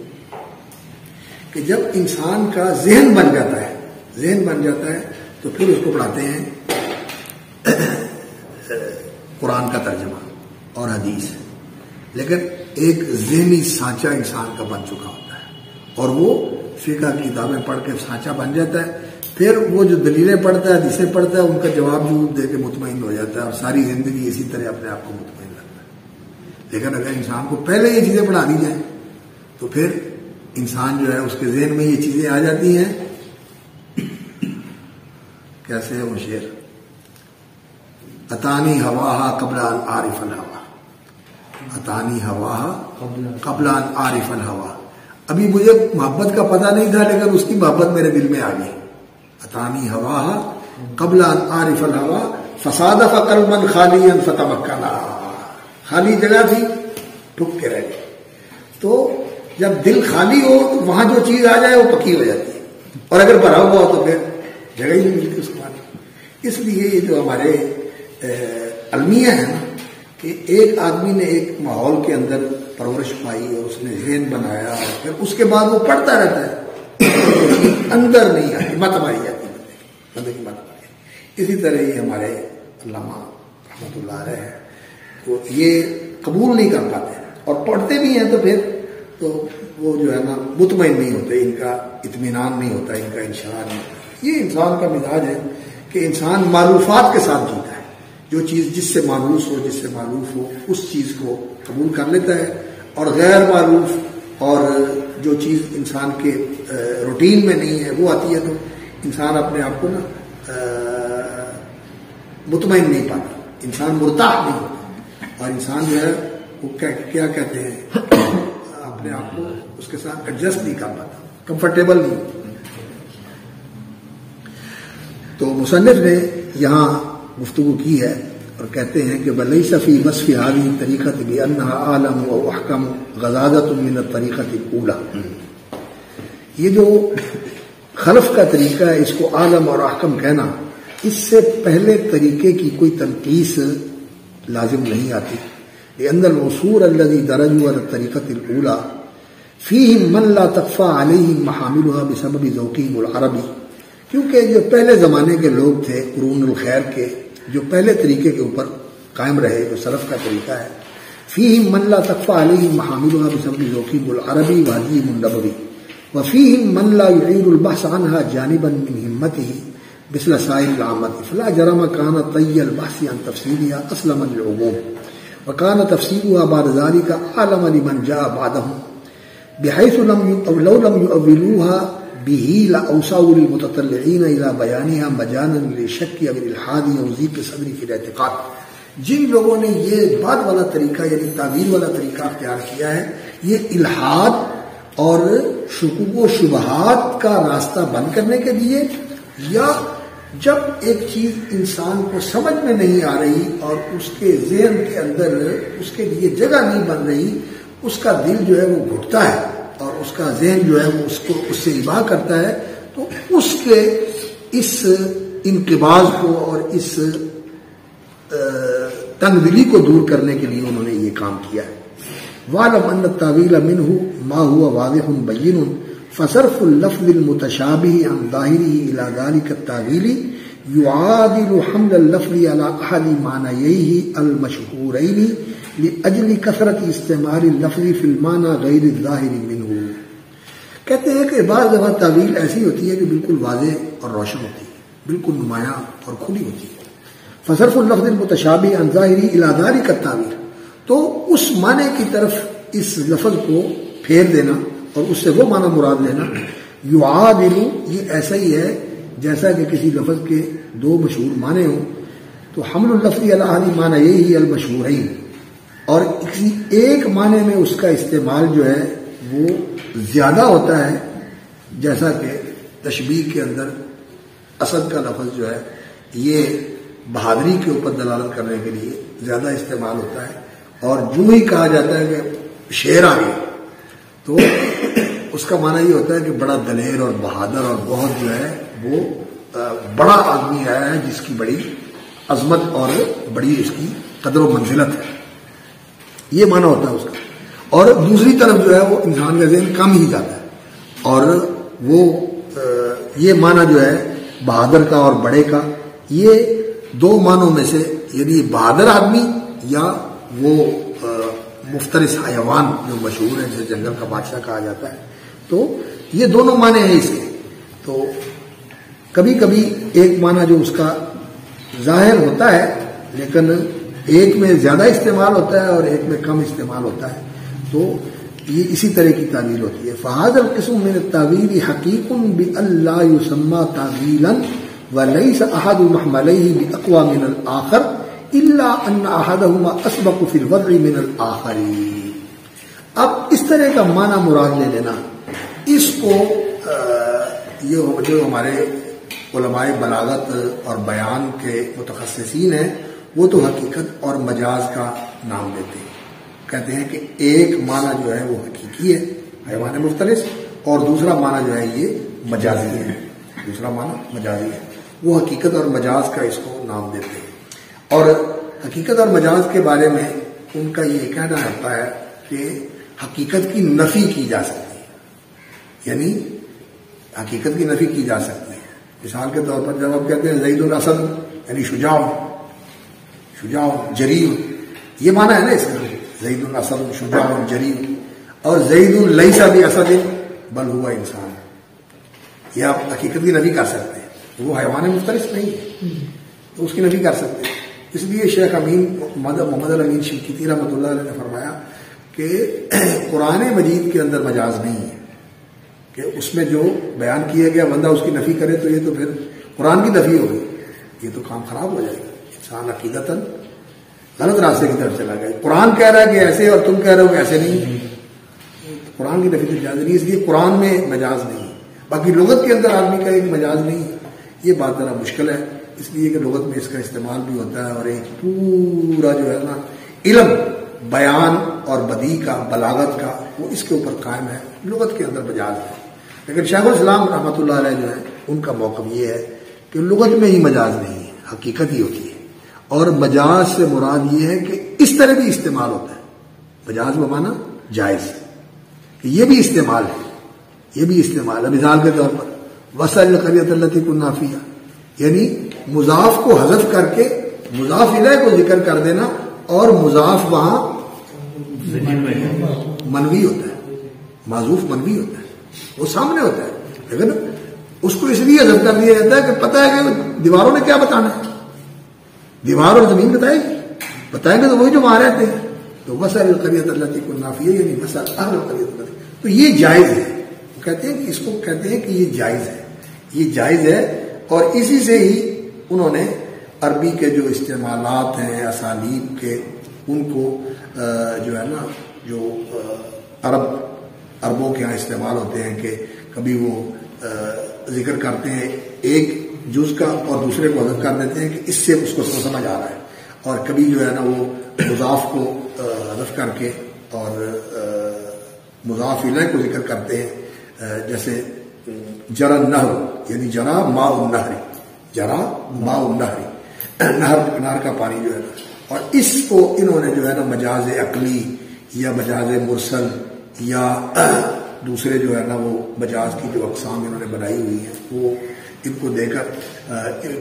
کہ جب انسان کا ذہن بن جاتا ہے، ذہن بن جاتا ہے تو پھر اس کو پڑھاتے ہیں قرآن کا ترجمہ اور حدیث. لیکن ایک ذہنی سانچہ انسان کا بن چکا ہوتا ہے، اور وہ فقہ کی کتابیں پڑھ کے سانچہ بن جاتا ہے. پھر وہ جو دلیلیں پڑھتا ہے، حدیثیں پڑھتا ہے، ان کا جواب جو دے کے مطمئن ہو جاتا ہے، اور ساری زندگی اسی طرح اپنے آپ کو مطمئن رکھتا ہے. لیکن اگر انسان کو پہلے یہ چیزیں پڑھا دی جائیں تو پھر انسان جو ہے اس کے ذہن میں یہ چیزیں آ جاتی ہیں. کیسے ہے وہ شعر؟ اتانی ہواہا قبل ان عارف الہوا، اتانی ہواہا قبل ان عارف الہوا. ابھی مجھے محبت کا پتہ نہیں تھا، لیکن اس کی محبت میرے دل میں آ گئی. اتانی ہواہا قبل ان عارف الہوا فصادف قلبا خالیا فتمکنا. خالی جگہ تھی ٹھک کے رہ گئے. تو جب دل خالی ہو تو وہاں جو چیز آ جائے وہ پکی ہو جاتی ہے, اور اگر بھرا ہوا ہو تو پھر جگہ ہی نہیں ملتی اس کو آنے. اس لیے یہ جو ہمارے المیہ ہے نا کہ ایک آدمی نے ایک ماحول کے اندر پرورش پائی اور اس نے ذہن بنایا اور پھر اس کے بعد وہ پڑھتا رہتا ہے, اندر نہیں آتی, مت ماری جاتی بندے کی مت ماری. اسی طرح یہ ہمارے علامہ رحمۃ اللہ علیہ ہے تو یہ قبول نہیں کر پاتے, اور پڑھتے بھی ہیں تو پھر تو وہ جو ہے نا مطمئن نہیں ہوتے, ان کا اطمینان نہیں ہوتا, ان کا انشراح نہیں ہوتا. یہ انسان کا مزاج ہے کہ انسان معروفات کے ساتھ جیتا ہے. جو چیز جس سے معروف ہو, جس سے معروف ہو, اس چیز کو قبول کر لیتا ہے, اور غیر معروف اور جو چیز انسان کے روٹین میں نہیں ہے وہ آتی ہے تو انسان اپنے آپ کو نا مطمئن نہیں پاتا, انسان مرتاح نہیں ہوتا, اور انسان جو ہے وہ کیا کہتے ہیں اپنے آپ کو اس کے ساتھ ایڈجسٹ نہیں کر پاتا, کمفرٹیبل نہیں ہوتا. تو مصنف نے یہاں گفتگو کی ہے اور کہتے ہیں کہ وَلَيْسَ فِي وَصْفِ هَذِهِ الطَّرِيقَةِ بِأَنَّهَا أَعْلَمُ وَأَحْكَمُ غَزَازَةٌ مِنَ الطَّرِيقَةِ الْأُولَى. یہ جو خلف کا طریقہ ہے اس کو عالم اور احکم کہنا, اس سے پہلے طریقے کی کوئی تنقیص لازم نہیں آتی. لأن العصور الذي درجوا على الطريقة الأولى فيهم من لا تخفى عليهم محاملها بسبب ذوقهم العربي. کیونکہ جو پہلے زمانے کے لوگ تھے قرون الخیر کے, جو پہلے طریقے کے اوپر قائم رہے, جو سلف کا طریقہ ہے, فیہم من لا تخفى علیہم محاملها بسبب ذوقهم العربی وحدیم النبوی, وفیہم من لا يعيد البحث عنها جانبا من همته مثل سائر العامة, فلا جرم كان طي البحث عن تفسيرها اسلم للعموم, وكان تفسيرها بعد ذلك اعلم لمن جاء بعدهم, بحيث لو لم يؤولوها به لأوسعوا للمتطلعين إلى بيانها مجانا للشك أو الإلحاد أو ضيق الصدر في الاعتقاد. جن لوگوں نے یہ بعد والا طریقہ یعنی تعبیر والا طریقہ اختیار کیا ہے, یہ الحاد اور شکوک و شبہات کا راستہ بند کرنے کے لیے, یا جب ایک چیز انسان کو سمجھ میں نہیں آ رہی اور اس کے ذہن کے اندر اس کے لیے جگہ نہیں بن رہی, اس کا دل جو ہے وہ گھٹتا ہے اور اس کا ذہن جو ہے وہ اس سے اباہ کرتا ہے, تو اس کے اس انقباض کو اور اس تنگ دلی کو دور کرنے کے لیے انہوں نے یہ کام کیا ہے. وَعْلَمْ أَنَّ التَّأْوِيلَ مِنْهُ مَا هُوَ وَاضِحٌ بَيِّنٌ فَصَرْفُ اللَّفْظِ الْمُتَشَابِهِ عَنْ ظَاهِرِهِ إِلَى ذَلِكَ التَّأْوِيلِ يُعَادِلُ حَمْلَ اللَّفْظِ عَلَى أَحَدِ مَعْنَيَيْهِ الْمَشْهُورَيْنِ لأجل کثرت استعمال اللفظ فی المعنی غیر الظاہر منہ. کہتے ہیں کہ بعض دفعہ تعویل ایسی ہوتی ہے کہ بالکل واضح اور روشن ہوتی ہے, بالکل نمایاں اور کھلی ہوتی ہے. فصرف اللفظ المتشابہ عن ظاہری الی ذلک التعویل, تو اس معنی کی طرف اس لفظ کو پھیر دینا اور اس سے وہ معنی مراد لینا. یعادل, یہ ایسا ہی ہے جیسا کہ کسی لفظ کے دو مشہور معنی ہوں, تو حمل اللفظ علی احد معنییہ المشہورین, اور کسی ایک معنی میں اس کا استعمال جو ہے وہ زیادہ ہوتا ہے, جیسا کہ تشبیہ کے اندر اسد کا لفظ جو ہے یہ بہادری کے اوپر دلالت کرنے کے لیے زیادہ استعمال ہوتا ہے, اور جو ہی کہا جاتا ہے کہ شیر آ گیا تو اس کا معنی یہ ہوتا ہے کہ بڑا دلیر اور بہادر اور بہت جو ہے وہ بڑا آدمی آیا ہے جس کی بڑی عظمت اور بڑی اس کی قدر و منزلت ہے, یہ معنی ہوتا ہے اس کا. اور دوسری طرف جو ہے وہ انسان کا ذہن کم ہی جاتا ہے, اور وہ یہ معنی جو ہے بہادر کا اور بڑے کا, یہ دو معنوں میں سے یعنی بہادر آدمی یا وہ مفترس حیوان جو مشہور ہے جسے جنگل کا بادشاہ کہا جاتا ہے, تو یہ دونوں معنی ہیں اس کے. تو کبھی کبھی ایک معنی جو اس کا ظاہر ہوتا ہے لیکن ایک میں زیادہ استعمال ہوتا ہے اور ایک میں کم استعمال ہوتا ہے, تو یہ اسی طرح کی تعویل ہوتی ہے. فہذا القسم من التاویل حقیق بألا یسمى تعویلا وليس احد محملیہ باقوى من الآخر الا ان احدهما اسبق في الوضع من الآخر. اب اس طرح کا معنی مراد لے لینا, اس کو یہ جو ہمارے علماء بلاغت اور بیان کے متخصصین ہیں وہ تو حقیقت اور مجاز کا نام دیتے ہیں. کہتے ہیں کہ ایک معنی جو ہے وہ حقیقی ہے حیوان مفترس، اور دوسرا معنی جو ہے یہ مجازی ہے. دوسرا معنی مجازی ہے. وہ حقیقت اور مجاز کا اس کو نام دیتے ہیں. اور حقیقت اور مجاز کے بارے میں ان کا یہ کہنا ہوتا ہے کہ حقیقت کی نفی کی جا سکتی ہے، یعنی حقیقت کی نفی کی جا سکتی ہے. مثال کے طور پر جب آپ کہتے ہیں زید الاسد یعنی شجاع، شجاع جریء، یہ معنی ہے نا اس کا، زید الاسد شجاع جریء. اور زید لیس باسد بل ہوا انسان، یہ آپ حقیقت کی نفی کر سکتے ہیں. وہ حیوان مفترس نہیں ہے تو اس کی نفی کر سکتے ہیں. اس لیے شیخ امین محمد الامین شنقیطی رحمۃ اللہ علیہ نے فرمایا کہ قرآن مجید کے اندر مجاز نہیں ہے، کہ اس میں جو بیان کیا گیا بندہ اس کی نفی کرے تو یہ تو پھر قرآن کی نفی ہوگی، یہ تو کام خراب ہو جائے گا. انسان عقیدتاً غلط راستے کی طرف چلا گیا. قرآن کہہ رہا ہے کہ ایسے اور تم کہہ رہے ہو کہ ایسے نہیں. قرآن کی نفی تو جائز نہیں، اس لیے قرآن میں مجاز نہیں ہے. باقی لغت کے اندر آدمی کا ایک مجاز نہیں ہے، یہ بات ذرا مشکل ہے، اس لیے کہ لغت میں اس کا استعمال بھی ہوتا ہے. اور ایک پورا جو ہے نا علم بیان اور بدیع کا، بلاغت کا، وہ اس کے اوپر قائم ہے. لغت کے اندر مجاز ہے. لیکن شیخ الاسلام رحمۃ اللہ علیہ جو ہے ان کا موقف یہ ہے کہ لغت میں ہی مجاز نہیں ہے، حقیقت ہی ہوتی ہے. اور مجاز سے مراد یہ ہے کہ اس طرح بھی استعمال ہوتا ہے. مجاز بمانا جائز، کہ یہ بھی استعمال ہے، یہ بھی استعمال ہے. مثال کے طور پر وصل القریۃ التی کنا فیہا، یعنی مضاف کو حذف کر کے مضاف الیہ کو ذکر کر دینا، اور مضاف وہاں منوی ہوتا ہے، معذوف منوی ہوتا ہے، وہ سامنے ہوتا ہے. لیکن اس کو اس لیے حذف کر دیا جاتا ہے کہ پتہ ہے کہ دیواروں نے کیا بتانا ہے، دیوار اور زمین بتائیں گے تو وہی جو وہاں رہتے ہیں. تو وصل القریۃ التی کنا فیہا یعنی وصل اہل القریۃ التی، تو یہ جائز ہے. کہتے ہیں کہ اس کو کہتے ہیں کہ یہ جائز ہے، یہ جائز ہے. اور اسی سے ہی انہوں نے عربی کے جو استعمالات ہیں اسالیب کے، ان کو جو ہے نا جو عربوں کے یہاں استعمال ہوتے ہیں کہ کبھی وہ ذکر کرتے ہیں ایک جز کا اور دوسرے کو حذف کر دیتے ہیں کہ اس سے اس کو سمجھ آ رہا ہے. اور کبھی جو ہے نا وہ مضاف کو حذف کر کے اور مضاف الیہ کو ذکر کرتے ہیں. جیسے جرى النہر یعنی جرا ماء النہر، جرا ماء النہر، نہر کا پانی جو ہے نا. اور اس کو انہوں نے جو ہے نا مجاز عقلی یا مجاز مرسل یا دوسرے جو ہے نا وہ مجاز کی جو اقسام انہوں نے بنائی ہوئی ہیں وہ ان کو دے کر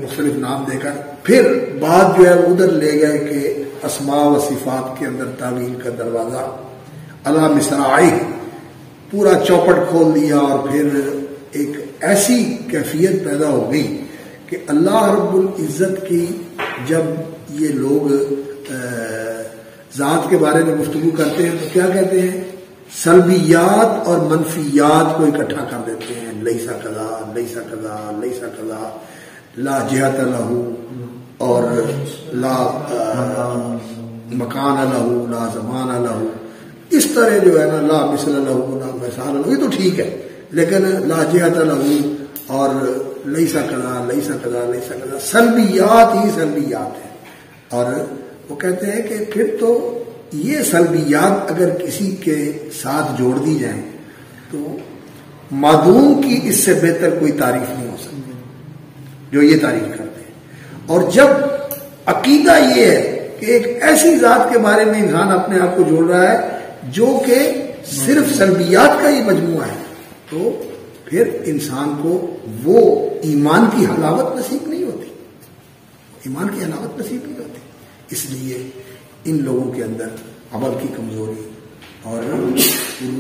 مختلف نام دے کر پھر بعد جو ہے ادھر لے گئے کہ اسماء و صفات کے اندر تعویل کا دروازہ علی مصراعی پورا چوپٹ کھول دیا. اور پھر ایک ایسی کیفیت پیدا ہو گئی کہ اللہ رب العزت کی جب یہ لوگ ذات کے بارے میں گفتگو کرتے ہیں تو کیا کہتے ہیں، سلبیات اور منفیات کو اکٹھا کر دیتے ہیں. لیسا کذا لیسا کذا لیسا کذا، لا جہت لہ اور لا مکان لہ لا زمان لہ، اس طرح جو ہے نا لا مثل لہ لا مثال لہ، یہ تو ٹھیک ہے، لیکن لا جہت لہ اور لیسا کذا لیسا کذا لیسا کذا سلبیات ہی سلبیات ہیں. اور وہ کہتے ہیں کہ پھر تو یہ سلبیات اگر کسی کے ساتھ جوڑ دی جائیں تو معدوم کی اس سے بہتر کوئی تعریف نہیں ہو سکتی جو یہ تعریف کرتے ہیں. اور جب عقیدہ یہ ہے کہ ایک ایسی ذات کے بارے میں انسان اپنے آپ کو جوڑ رہا ہے جو کہ صرف سلبیات کا ہی مجموعہ ہے، تو پھر انسان کو وہ ایمان کی حلاوت نصیب نہیں ہوتی، ایمان کی حلاوت نصیب نہیں ہوتی. اس لیے ان لوگوں کے اندر عمل کی کمزوری اور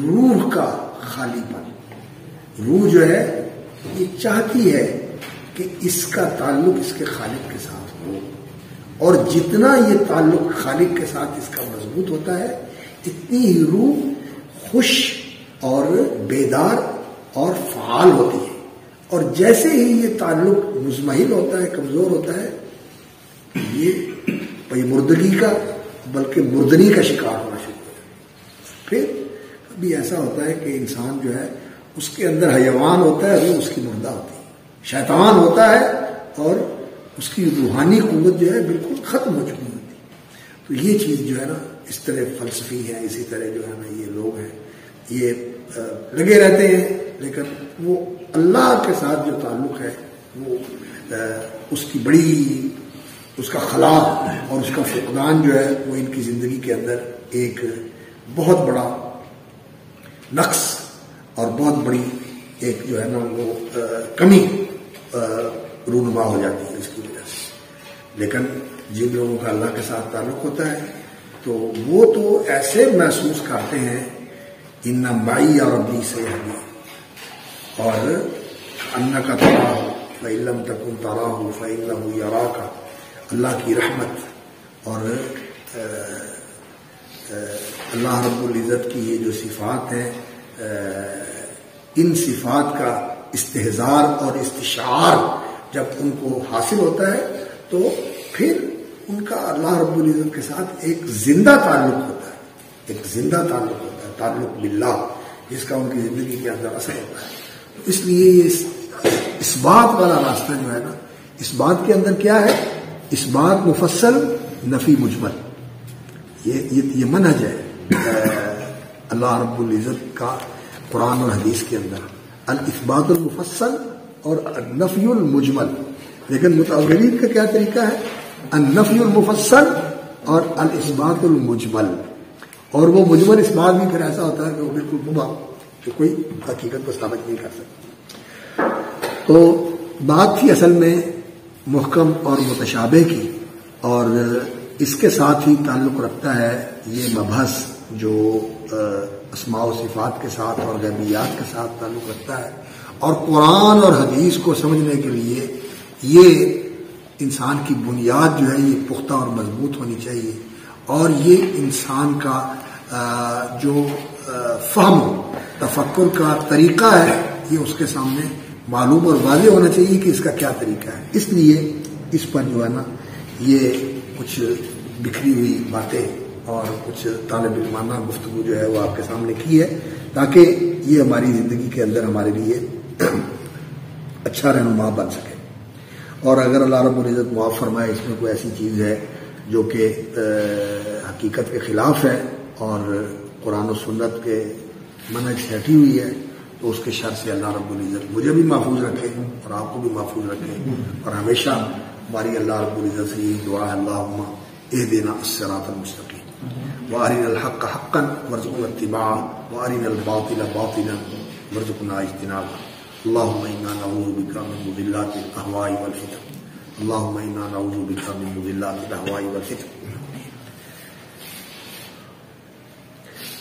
روح کا خالی پن. روح جو ہے یہ چاہتی ہے کہ اس کا تعلق اس کے خالق کے ساتھ ہو، اور جتنا یہ تعلق خالق کے ساتھ اس کا مضبوط ہوتا ہے اتنی ہی روح خوش اور بیدار اور فعال ہوتی ہے. اور جیسے ہی یہ تعلق مزمحل ہوتا ہے، کمزور ہوتا ہے، یہ مردگی کا بلکہ مردنی کا شکار ہونا شروع ہو جاتا ہے. پھر کبھی ایسا ہوتا ہے کہ انسان جو ہے اس کے اندر حیوان ہوتا ہے، وہ اس کی مردہ ہوتی ہے، شیطان ہوتا ہے اور اس کی روحانی قوت جو ہے بالکل ختم ہو چکی ہوتی. تو یہ چیز جو ہے نا اس طرح فلسفی ہے، اسی طرح جو ہے نا یہ لوگ ہیں یہ لگے رہتے ہیں، لیکن وہ اللہ کے ساتھ جو تعلق ہے وہ اس کی بڑی اس کا خلا اور اس کا فقدان جو ہے وہ ان کی زندگی کے اندر ایک بہت بڑا نقص اور بہت بڑی ایک جو ہے نا وہ کمی رونما ہو جاتی ہے اس کی وجہ سے. لیکن جن لوگوں کا اللہ کے ساتھ تعلق ہوتا ہے تو وہ تو ایسے محسوس کرتے ہیں ان معی اور ربی سے ہمیں، اور ان کا تراہ فَإِن تَكُن تَرَاهُ فَإِنَّهُ يَرَاكَ، اللہ کی رحمت اور اللہ رب العزت کی یہ جو صفات ہیں، ان صفات کا استحضار اور استشعار جب ان کو حاصل ہوتا ہے تو پھر ان کا اللہ رب العزت کے ساتھ ایک زندہ تعلق ہوتا ہے، ایک زندہ تعلق ہوتا ہے، تعلق باللہ، جس کا ان کی زندگی کے اندر اثر ہوتا ہے. اس لیے یہ اس بات والا راستہ جو ہے نا، اس بات کے اندر کیا ہے؟ اس بات مفصل نفی مجمل، یہ منہج ہے اللہ رب العزت کا قرآن اور حدیث کے اندر، الاثبات المفصل اور النفی المجمل. لیکن متأولین کا کیا طریقہ ہے؟ النفی المفصل اور الاثبات المجمل. اور وہ مجمل اس بات بھی پھر ایسا ہوتا ہے کہ وہ بالکل مباح، کہ کوئی حقیقت کو ثابت نہیں کر سکتا. تو بات تھی اصل میں محکم اور متشابہ کی، اور اس کے ساتھ ہی تعلق رکھتا ہے یہ مبحث جو اسماء و صفات کے ساتھ اور غیبیات کے ساتھ تعلق رکھتا ہے. اور قرآن اور حدیث کو سمجھنے کے لیے یہ انسان کی بنیاد جو ہے یہ پختہ اور مضبوط ہونی چاہیے، اور یہ انسان کا جو فہم تفکر کا طریقہ ہے یہ اس کے سامنے معلوم اور واضح ہونا چاہیے کہ اس کا کیا طریقہ ہے. اس لیے اس پر جو ہے نا یہ کچھ بکھری ہوئی باتیں اور کچھ طالب علمانہ گفتگو جو ہے وہ آپ کے سامنے کی ہے، تاکہ یہ ہماری زندگی کے اندر ہمارے لیے اچھا رہنما بن سکے. اور اگر اللہ رب العزت معاف فرمائے اس میں کوئی ایسی چیز ہے جو کہ حقیقت کے خلاف ہے اور قرآن و سنت کے منہج سے ہٹی ہوئی ہے، تو اس کے شر سے اللہ رب العزت مجھے بھی محفوظ رکھے اور آپ کو بھی محفوظ رکھے. اور ہمیشہ ہماری اللہ رب العزت سے یہ دعا ہے، اللہم اہدنا الصراط المستقیم وارنا الحق حقا وارزقنا اتباعه وارنا الباطل باطلا وارزقنا اجتنابه. اللهم انا نعوذ بك من مضلات الاهواء والفتن، اللهم انا نعوذ بك من مضلات الاهواء والفتن.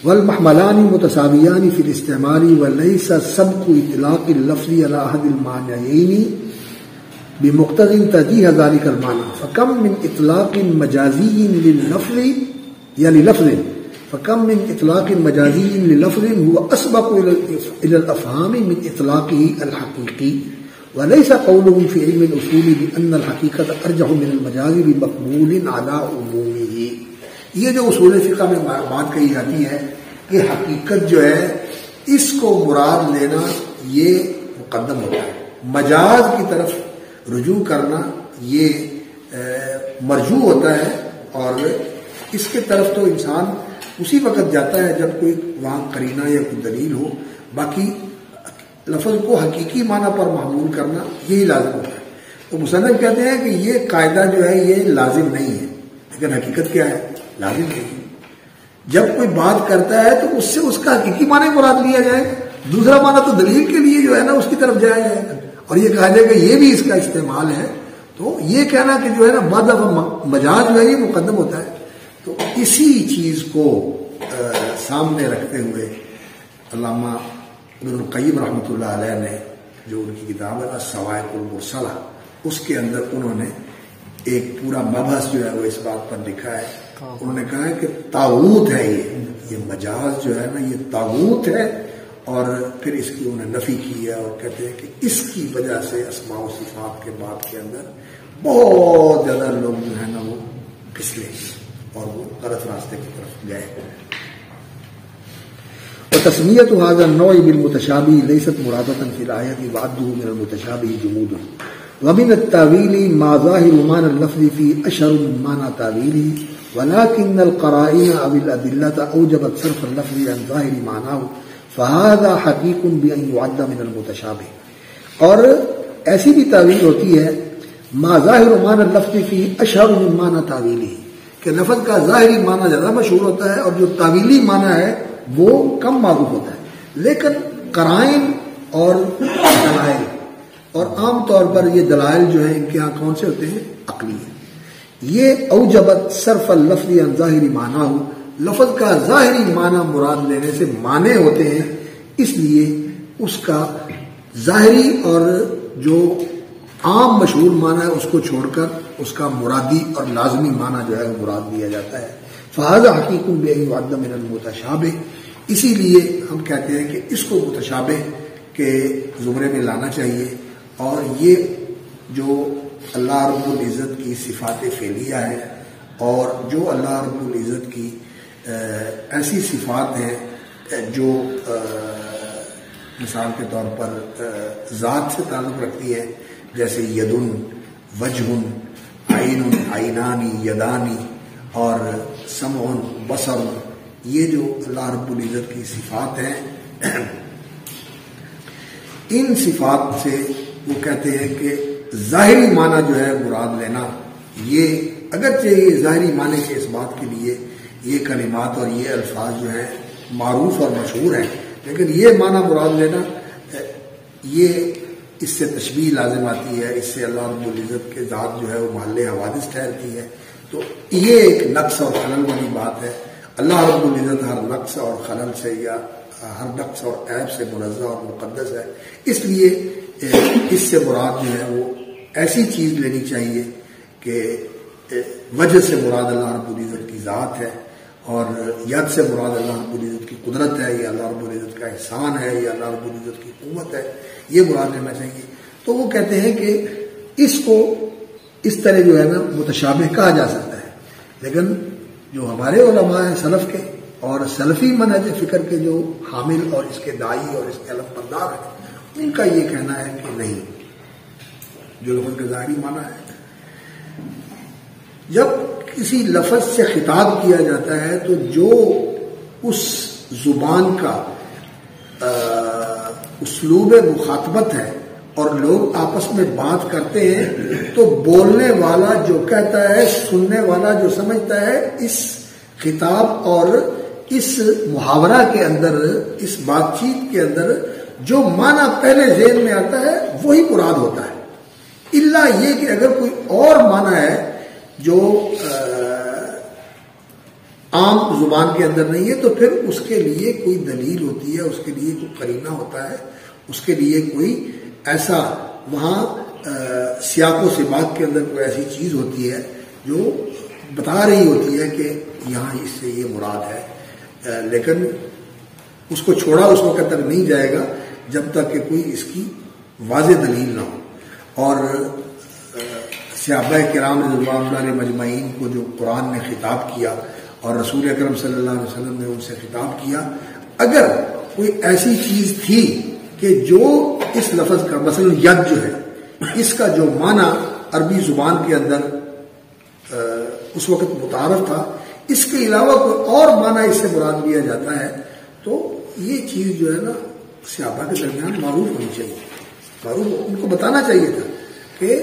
والمحملان متساویان فی الاستعمال وليس سبق اطلاق اللفظ على احد المعنيين بمقتضى ترجیح ذلك المعنى. فكم من اطلاق مجازی لللفظ یا للفظ فكم من اطلاق مجازی للفظ هو اسبق الى الافهام من اطلاقه الحقيقي. وليس قولهم في علم الاصول بان الحقيقة ارجح من المجاز بمقبول على عمومه. یہ جو اصول فقہ میں بات کہی جاتی ہے کہ حقیقت جو ہے اس کو مراد لینا یہ مقدم ہوتا ہے، مجاز کی طرف رجوع کرنا یہ مرجوع ہوتا ہے، اور اس کے طرف تو انسان اسی وقت جاتا ہے جب کوئی وہاں قرینہ یا کوئی دلیل ہو. باقی لفظ کو حقیقی معنی پر محمول کرنا یہی لازم ہوتا ہے. تو مصنف کہتے ہیں کہ یہ قاعدہ جو ہے یہ لازم نہیں ہے، لیکن حقیقت کیا ہے؟ لازم نہیں. جب کوئی بات کرتا ہے تو اس سے اس کا حقیقی معنی مراد لیا جائے گا، دوسرا معنی تو دلیل کے لیے جو ہے نا اس کی طرف جایا جائے گا، اور یہ کہا جائے گا یہ بھی اس کا استعمال ہے. تو یہ کہنا کہ جو ہے نا بعد مجاز جو ہے یہ مقدم ہوتا ہے. تو اسی چیز کو سامنے رکھتے ہوئے علامہ ابن القیم رحمۃ اللہ علیہ نے جو ان کی کتاب ہے الصواعق المرسلہ، اس کے اندر انہوں نے ایک پورا مبحث جو ہے وہ اس بات پر لکھا ہے. انہوں نے کہا ہے کہ طاغوت ہے یہ مجاز جو ہے نا یہ طاغوت ہے، اور پھر اس کی انہوں نے نفی کی ہے اور کہتے ہیں کہ اس کی وجہ سے اسماء و صفات کے باب کے اندر بہت زیادہ لوگ جو ہے نا وہ پھسلے اور وہ غلط راستے کی طرف گئے. وتسمیۃ هذا النوع بالمتشابہ لیست مرادۃ فی الآیۃ وعدہ من المتشابہ جمود. ومن التاويل ما ظاهر معنى اللفظ فيه أشهر من معنى تاويله ولكن القرائن أو الأدلة أوجبت صرف اللفظ عن ظاهر معناه فهذا حقيق بأن يعد من المتشابه. اور ایسی بھی تعویل ہوتی ہے ما ظاہر معنی اللفظ فيه أشهر من معنی تاویله کہ لفظ کا ظاہری معنی زیادہ مشہور ہوتا ہے اور جو تعویلی معنی ہے وہ کم معروف ہوتا ہے. لیکن قرائن اور دلائل، اور عام طور پر یہ دلائل جو ہیں ان کے ہاں کون سے ہوتے ہیں؟ عقلی ہیں. یہ اوجبت صرف اللفظ عن ظاہری معنی ہو، لفظ کا ظاہری معنی مراد لینے سے معنی ہوتے ہیں، اس لیے اس کا ظاہری اور جو عام مشہور معنی ہے اس کو چھوڑ کر اس کا مرادی اور لازمی معنی جو ہے وہ مراد لیا جاتا ہے. فہذا حقیق بأن يعد من المتشابہ، اسی لیے ہم کہتے ہیں کہ اس کو متشابہ کے زمرے میں لانا چاہیے. اور یہ جو اللہ رب العزت کی صفات فعلیہ ہے اور جو اللہ رب العزت کی ایسی صفات ہیں جو مثال کے طور پر ذات سے تعلق رکھتی ہے، جیسے یدن، وجہ، عین، عینانی، یدانی اور سمع، بصر، یہ جو اللہ رب العزت کی صفات ہیں ان صفات سے وہ کہتے ہیں کہ ظاہری معنی جو ہے مراد لینا، یہ اگرچہ یہ ظاہری معنی کے اس بات کے لیے یہ کلمات اور یہ الفاظ جو ہیں معروف اور مشہور ہیں، لیکن یہ معنی مراد لینا یہ اس سے تشبیہ لازم آتی ہے، اس سے اللہ رب العزت کے ذات جو ہے وہ محل حوادث ٹھہرتی ہے. تو یہ ایک نقص اور خلل والی بات ہے. اللہ رب العزت ہر نقص اور خلل سے یا ہر نقص اور عیب سے منزہ اور مقدس ہے، اس لیے اس سے مراد جو ہے وہ ایسی چیز لینی چاہیے کہ وجہ سے مراد اللہ رب العزت کی ذات ہے، اور ید سے مراد اللہ رب العزت کی قدرت ہے، یا اللہ رب العزت کا احسان ہے، یا اللہ رب العزت کی قوت ہے، یہ مراد لینا چاہیے. تو وہ کہتے ہیں کہ اس کو اس طرح جو ہے نا متشابہ کہا جا سکتا ہے. لیکن جو ہمارے علماء ہیں سلف کے اور سلفی منہج فکر کے جو حامل اور اس کے داعی اور اس کے علم بردار ہیں، ان کا یہ کہنا ہے کہ نہیں، جو لفظ کا ظاہری معنی ہے، جب کسی لفظ سے خطاب کیا جاتا ہے تو جو اس زبان کا اسلوب مخاطبت ہے اور لوگ آپس میں بات کرتے ہیں تو بولنے والا جو کہتا ہے، سننے والا جو سمجھتا ہے، اس خطاب اور اس محاورہ کے اندر، اس بات چیت کے اندر جو معنی پہلے ذہن میں آتا ہے وہی مراد ہوتا ہے. الا یہ کہ اگر کوئی اور معنی ہے جو عام زبان کے اندر نہیں ہے تو پھر اس کے لیے کوئی دلیل ہوتی ہے، اس کے لیے کوئی قرینہ ہوتا ہے، اس کے لیے کوئی ایسا وہاں سیاق و سباق کے اندر کوئی ایسی چیز ہوتی ہے جو بتا رہی ہوتی ہے کہ یہاں اس سے یہ مراد ہے. لیکن اس کو چھوڑا اس وقت تک نہیں جائے گا جب تک کہ کوئی اس کی واضح دلیل نہ ہو. اور صحابہ کرام رضوان اللہ علیہ مجمعین کو جو قرآن نے خطاب کیا اور رسول اکرم صلی اللہ علیہ وسلم نے ان سے خطاب کیا، اگر کوئی ایسی چیز تھی کہ جو اس لفظ کا مثلا ید جو ہے اس کا جو معنی عربی زبان کے اندر اس وقت متعارف تھا، اس کے علاوہ کوئی اور معنی اس سے مراد لیا جاتا ہے، تو یہ چیز جو ہے نا صحابہ کے درمیان معروف ہونی چاہیے. معروف ان کو بتانا چاہیے تھا کہ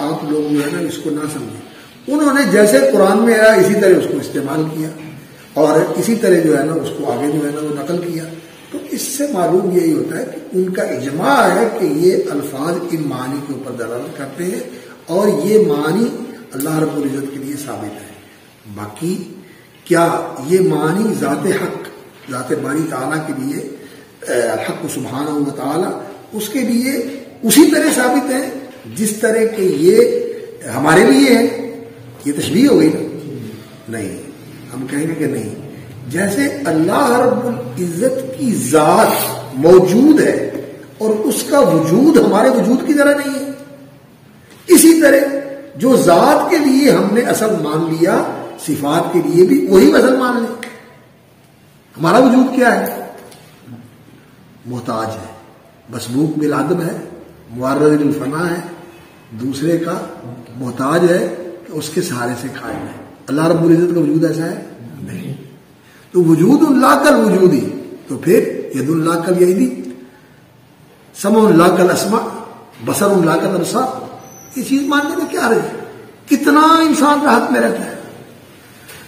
آپ لوگ جو ہے نا اس کو نہ سمجھیں. انہوں نے جیسے قرآن میں آیا اسی طرح اس کو استعمال کیا اور اسی طرح جو ہے نا اس کو آگے جو ہے نا وہ نقل کیا. تو اس سے معلوم یہی ہوتا ہے کہ ان کا اجماع ہے کہ یہ الفاظ ان معنی کے اوپر دلالت کرتے ہیں اور یہ معنی اللہ رب العزت کے لیے ثابت ہے. باقی کیا یہ معنی ذات حق، ذات باری تعالیٰ کے لیے، الحق سبحانہ و تعالیٰ اس کے لیے اسی طرح ثابت ہے جس طرح کہ یہ ہمارے لیے ہے؟ یہ تشبیہ ہو گئی نا؟ نہیں، ہم کہیں گے کہ نہیں. جیسے اللہ رب العزت کی ذات موجود ہے اور اس کا وجود ہمارے وجود کی طرح نہیں ہے، اسی طرح جو ذات کے لیے ہم نے اصل مان لیا، صفات کے لیے بھی وہی اصل مان لیں. ہمارا وجود کیا ہے؟ محتاج ہے، مسبوق بالعدم ہے، معرض للفنا ہے، دوسرے کا محتاج ہے کہ اس کے سہارے سے قائم ہے. اللہ رب العزت کا وجود ایسا ہے نہیں. تو وجود اللہ کل وجودی، تو پھر ید اللہ کل یدی، سمع اللہ کل اسمع، بصر اللہ کل ابصار. یہ چیز ماننے میں کیا رہے، کتنا انسان راحت میں رہتا ہے.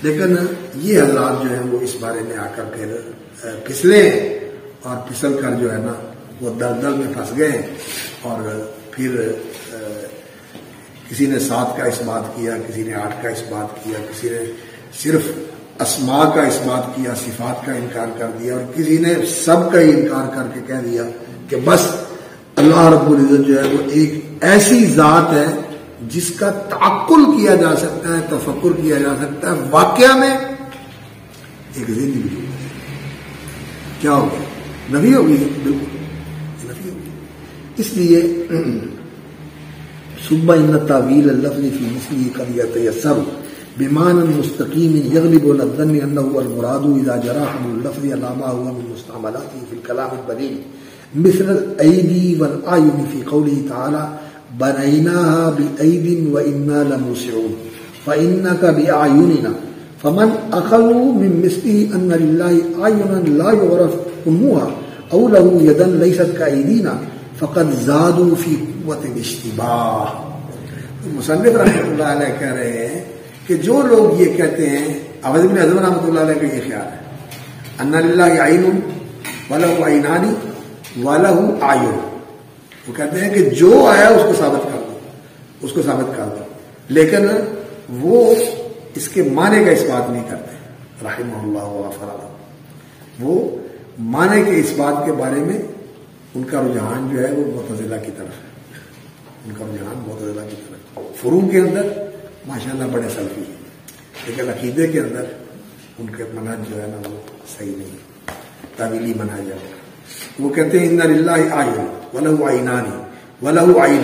لیکن یہ حضرات جو ہیں وہ اس بارے میں آ کر پھر پھسلے اور پھسل کر جو ہے نا وہ دلدل میں پھنس گئے. اور پھر کسی نے 7 کا اس بات کیا، کسی نے 8 کا اس بات کیا، کسی نے صرف اسماء کا اس بات کیا، صفات کا انکار کر دیا، اور کسی نے سب کا ہی انکار کر کے کہہ دیا کہ بس اللہ رب العزت جو ہے وہ ایک ایسی ذات ہے جس کا تعقل کیا جا سکتا ہے، تفکر کیا جا سکتا ہے. واقعہ میں ایک ذہنی وجود ہے. کیا ہو گیا؟ نفی ہو گئی. بالکل نفی ہو گئی. اس لیے ثم ان التاویل اللفظ فی مثله قد يتيسر بمعنى مستقيم يغلب الظن انه المراد اذا جرى حمل اللفظ على ما هو من مستعملاته في الكلام البليغ مثل الايدي والاعين في قوله تعالى بنيناها بايد وانا لموسعون فانك باعيننا فمن اخذوا من مثله ان لله اعينا لا يعرف كنوها او له يدا ليست كايدينا فقد زادوا فی قوت الاشتباہ. مصنف رحمۃ اللہ علیہ کہہ رہے ہیں کہ جو لوگ یہ کہتے ہیں، عوض بن اعظم رحمۃ اللہ علیہ کا یہ خیال ہے ان للہ عین ولہ عینان ولہ اعین، وہ کہتے ہیں کہ جو آیا اس کو ثابت کر دو، اس کو ثابت کر دو، لیکن وہ اس کے معنی کا اس بات نہیں کرتے. رحمہ اللہ وغفر له، وہ معنی کے اس بات کے بارے میں ان کا رجحان جو ہے وہ معتزلہ کی طرف ہے. ان کا رجحان معتزلہ کی طرف. فروع کے اندر ماشاءاللہ بڑے سلفی ہیں، لیکن عقیدے کے اندر ان کے منہج جو ہے نا وہ صحیح نہیں، تعویلی منہج ہے. وہ کہتے ہیں ان للہ اعین ولہ عینان ولہ عین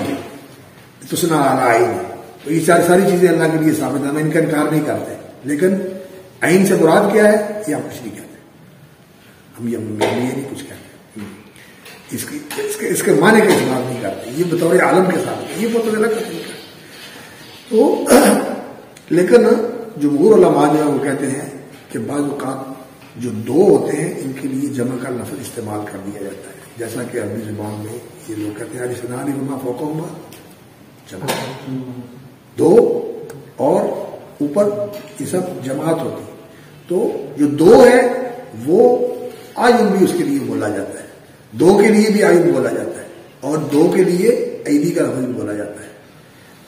تثنی علی عین. تو یہ ساری چیزیں اللہ کے لیے ثابت ہیں، ان کا انکار نہیں کرتے. لیکن عین سے مراد کیا ہے یہ ہم کچھ نہیں کہتے. ہم یہ نہیں کچھ کہتے، اس کے معنی کا استعمال نہیں کرتے. یہ بطور عالم کے ساتھ یہ بہت الگ کرتے ہیں. تو لیکن جمہور علماء جو ہے وہ کہتے ہیں کہ بعض اوقات جو دو ہوتے ہیں ان کے لیے جمع کا لفظ استعمال کر دیا جاتا ہے. جیسا کہ عربی زبان میں یہ لوگ کہتے ہیں علی وما فوقہما جمع، دو اور اوپر یہ سب جماعت ہوتی. تو جو دو ہے وہ آئین بھی اس کے لیے بولا جاتا ہے، دو کے لیے بھی آئین بولا جاتا ہے، اور دو کے لیے ایدی کا لفظ بولا جاتا ہے.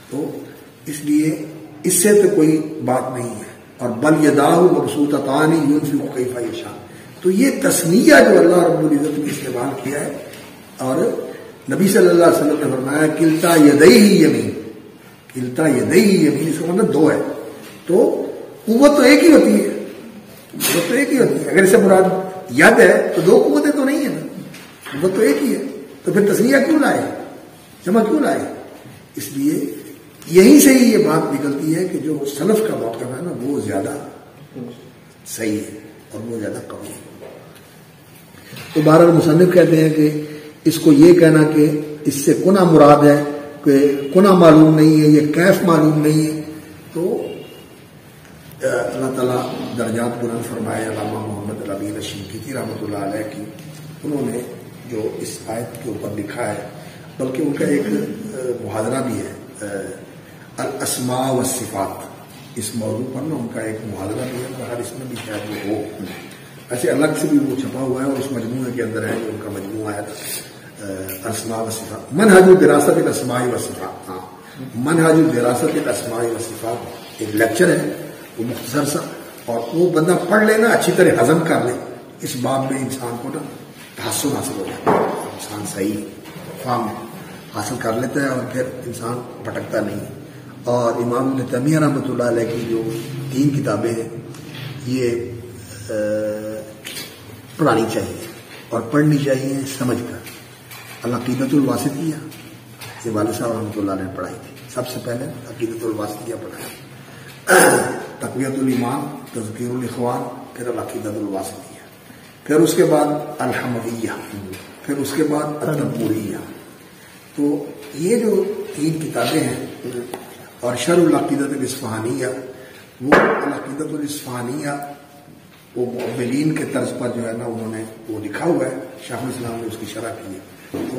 تو اس لیے اس سے تو کوئی بات نہیں ہے. اور بل یداہ مبسوطتان ينفق کیف یشاء، تو یہ تسمیہ جو اللہ رب العزت نے استعمال کیا ہے. اور نبی صلی اللہ علیہ وسلم نے فرمایا کلتا یدیہ یمین، کلتا یدیہ یمین، اس کا مطلب دو ہے. تو قوت تو ایک ہی ہوتی ہے، قوت تو ایک ہی ہوتی ہے. اگر اس سے مراد ید ہے تو دو قوتیں تو نہیں ہیں نا، قوت تو ایک ہی ہے. تو پھر تسمیہ کیوں لائے، جمع کیوں لائے؟ اس لیے یہیں سے ہی یہ بات نکلتی ہے کہ جو سلف کا موقف ہے نا وہ زیادہ صحیح ہے اور وہ زیادہ قوی ہے. تو بہرحال مصنف کہتے ہیں کہ اس کو یہ کہنا کہ اس سے کنہ مراد ہے کہ کنہ معلوم نہیں ہے، یہ کیف معلوم نہیں ہے. تو اللہ تعالیٰ درجات بلند فرمائے. علامہ محمد ربیع الشنقیطی رحمۃ اللہ علیہ کی انہوں نے جو اس آیت کے اوپر لکھا ہے، بلکہ ان کا ایک محاضرہ بھی ہے الاسماء والصفات، اس موضوع پر نا ان کا ایک محاضرہ بھی ہے. ہر اس میں بھی شاید وہ ہو، ایسے الگ سے بھی وہ چھپا ہوا ہے اور اس مجموعے کے اندر ہے جو ان کا مجموعہ ہے اسماء والصفات. منہج دراست الاسماء والصفات، ہاں منہج دراست الاسماء والصفات ایک لیکچر ہے، وہ مختصر سا، اور وہ بندہ پڑھ لینا اچھی طرح ہضم کر لے. اس باب میں انسان کو نا تحسن حاصل ہو جاتا ہے، انسان صحیح فہم حاصل کر لیتا ہے اور پھر انسان بھٹکتا نہیں. اور امام ابن تیمیہ رحمۃ اللہ علیہ کی جو 3 کتابیں ہیں یہ پڑھانی چاہیے اور پڑھنی چاہیے سمجھ کر. العقیدۃ الواسطیہ یہ والد صاحب رحمۃ اللہ علیہ نے پڑھائی تھی. سب سے پہلے عقیدۃ الواسطیہ پڑھائی، تقویۃ الایمان، تذکیر الاخوان، پھر العقیدۃ الواسطیہ، پھر اس کے بعد الحمویہ، پھر اس کے بعد التنوریہ. تو یہ جو 3 کتابیں ہیں اور شرح العقیدۃ الاصفہانیہ، وہ العقیدۃ الاصفہانیہ وہ مؤولین کے طرز پر جو ہے نا انہوں نے وہ لکھا ہوا ہے، شیخ الاسلام نے اس کی شرح کی ہے، تو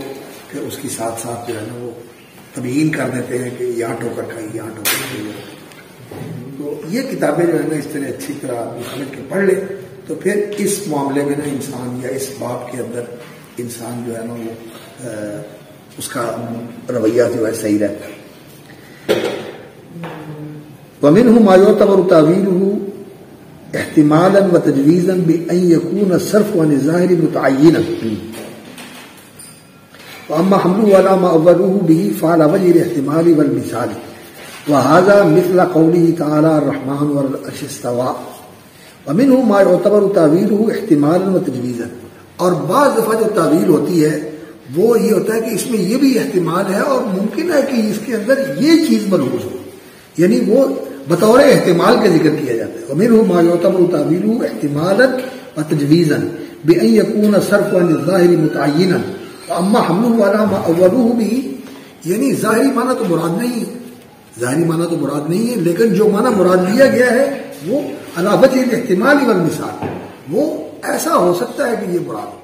پھر اس کی ساتھ ساتھ جو ہے نا وہ تبیین کر دیتے ہیں کہ یہاں ٹھوکر کھائی، یہاں ٹھوکر کھائی۔ تو یہ کتابیں جو ہے نا اس طرح اچھی طرح سمجھ کے پڑھ لے تو پھر اس معاملے میں نا انسان یا اس باب کے اندر انسان جو ہے نا وہ اس کا رویہ جو ہے صحیح رہتا ہے۔ وَمِنْهُ مَا يُعْتَبَرُ تَأْوِيلُهُ احتمالا وتجویزا بأن يكون الصرف عن الظاہر متعینا، وأما حمله على ما أولوه به فعلى وجه الاحتمال والمثال، وهذا مثل قوله تعالى الرحمن والعرش استوى۔ ومنه ما يعتبر تأويله احتمالا وتجويزا، اور بعض دفعہ جو تعویل ہوتی ہے وہ یہ ہوتا ہے کہ اس میں یہ بھی احتمال ہے اور ممکن ہے کہ اس کے اندر یہ چیز ملحوظ ہو، یعنی وہ بطور احتمال کا ذکر کیا جاتا ہے۔ ومنه ما يعتبر تأويله احتمالا وتجويزا بأن يكون الصرف عن الظاهر متعينا، اما حمله على ما اولوه به، یعنی ظاہری معنی تو مراد نہیں ہے، ظاہری معنی تو مراد نہیں ہے، لیکن جو معنی مراد لیا گیا ہے وہ علی وجہ الاحتمال والمثال، وہ ایسا ہو سکتا ہے کہ یہ مراد ہو۔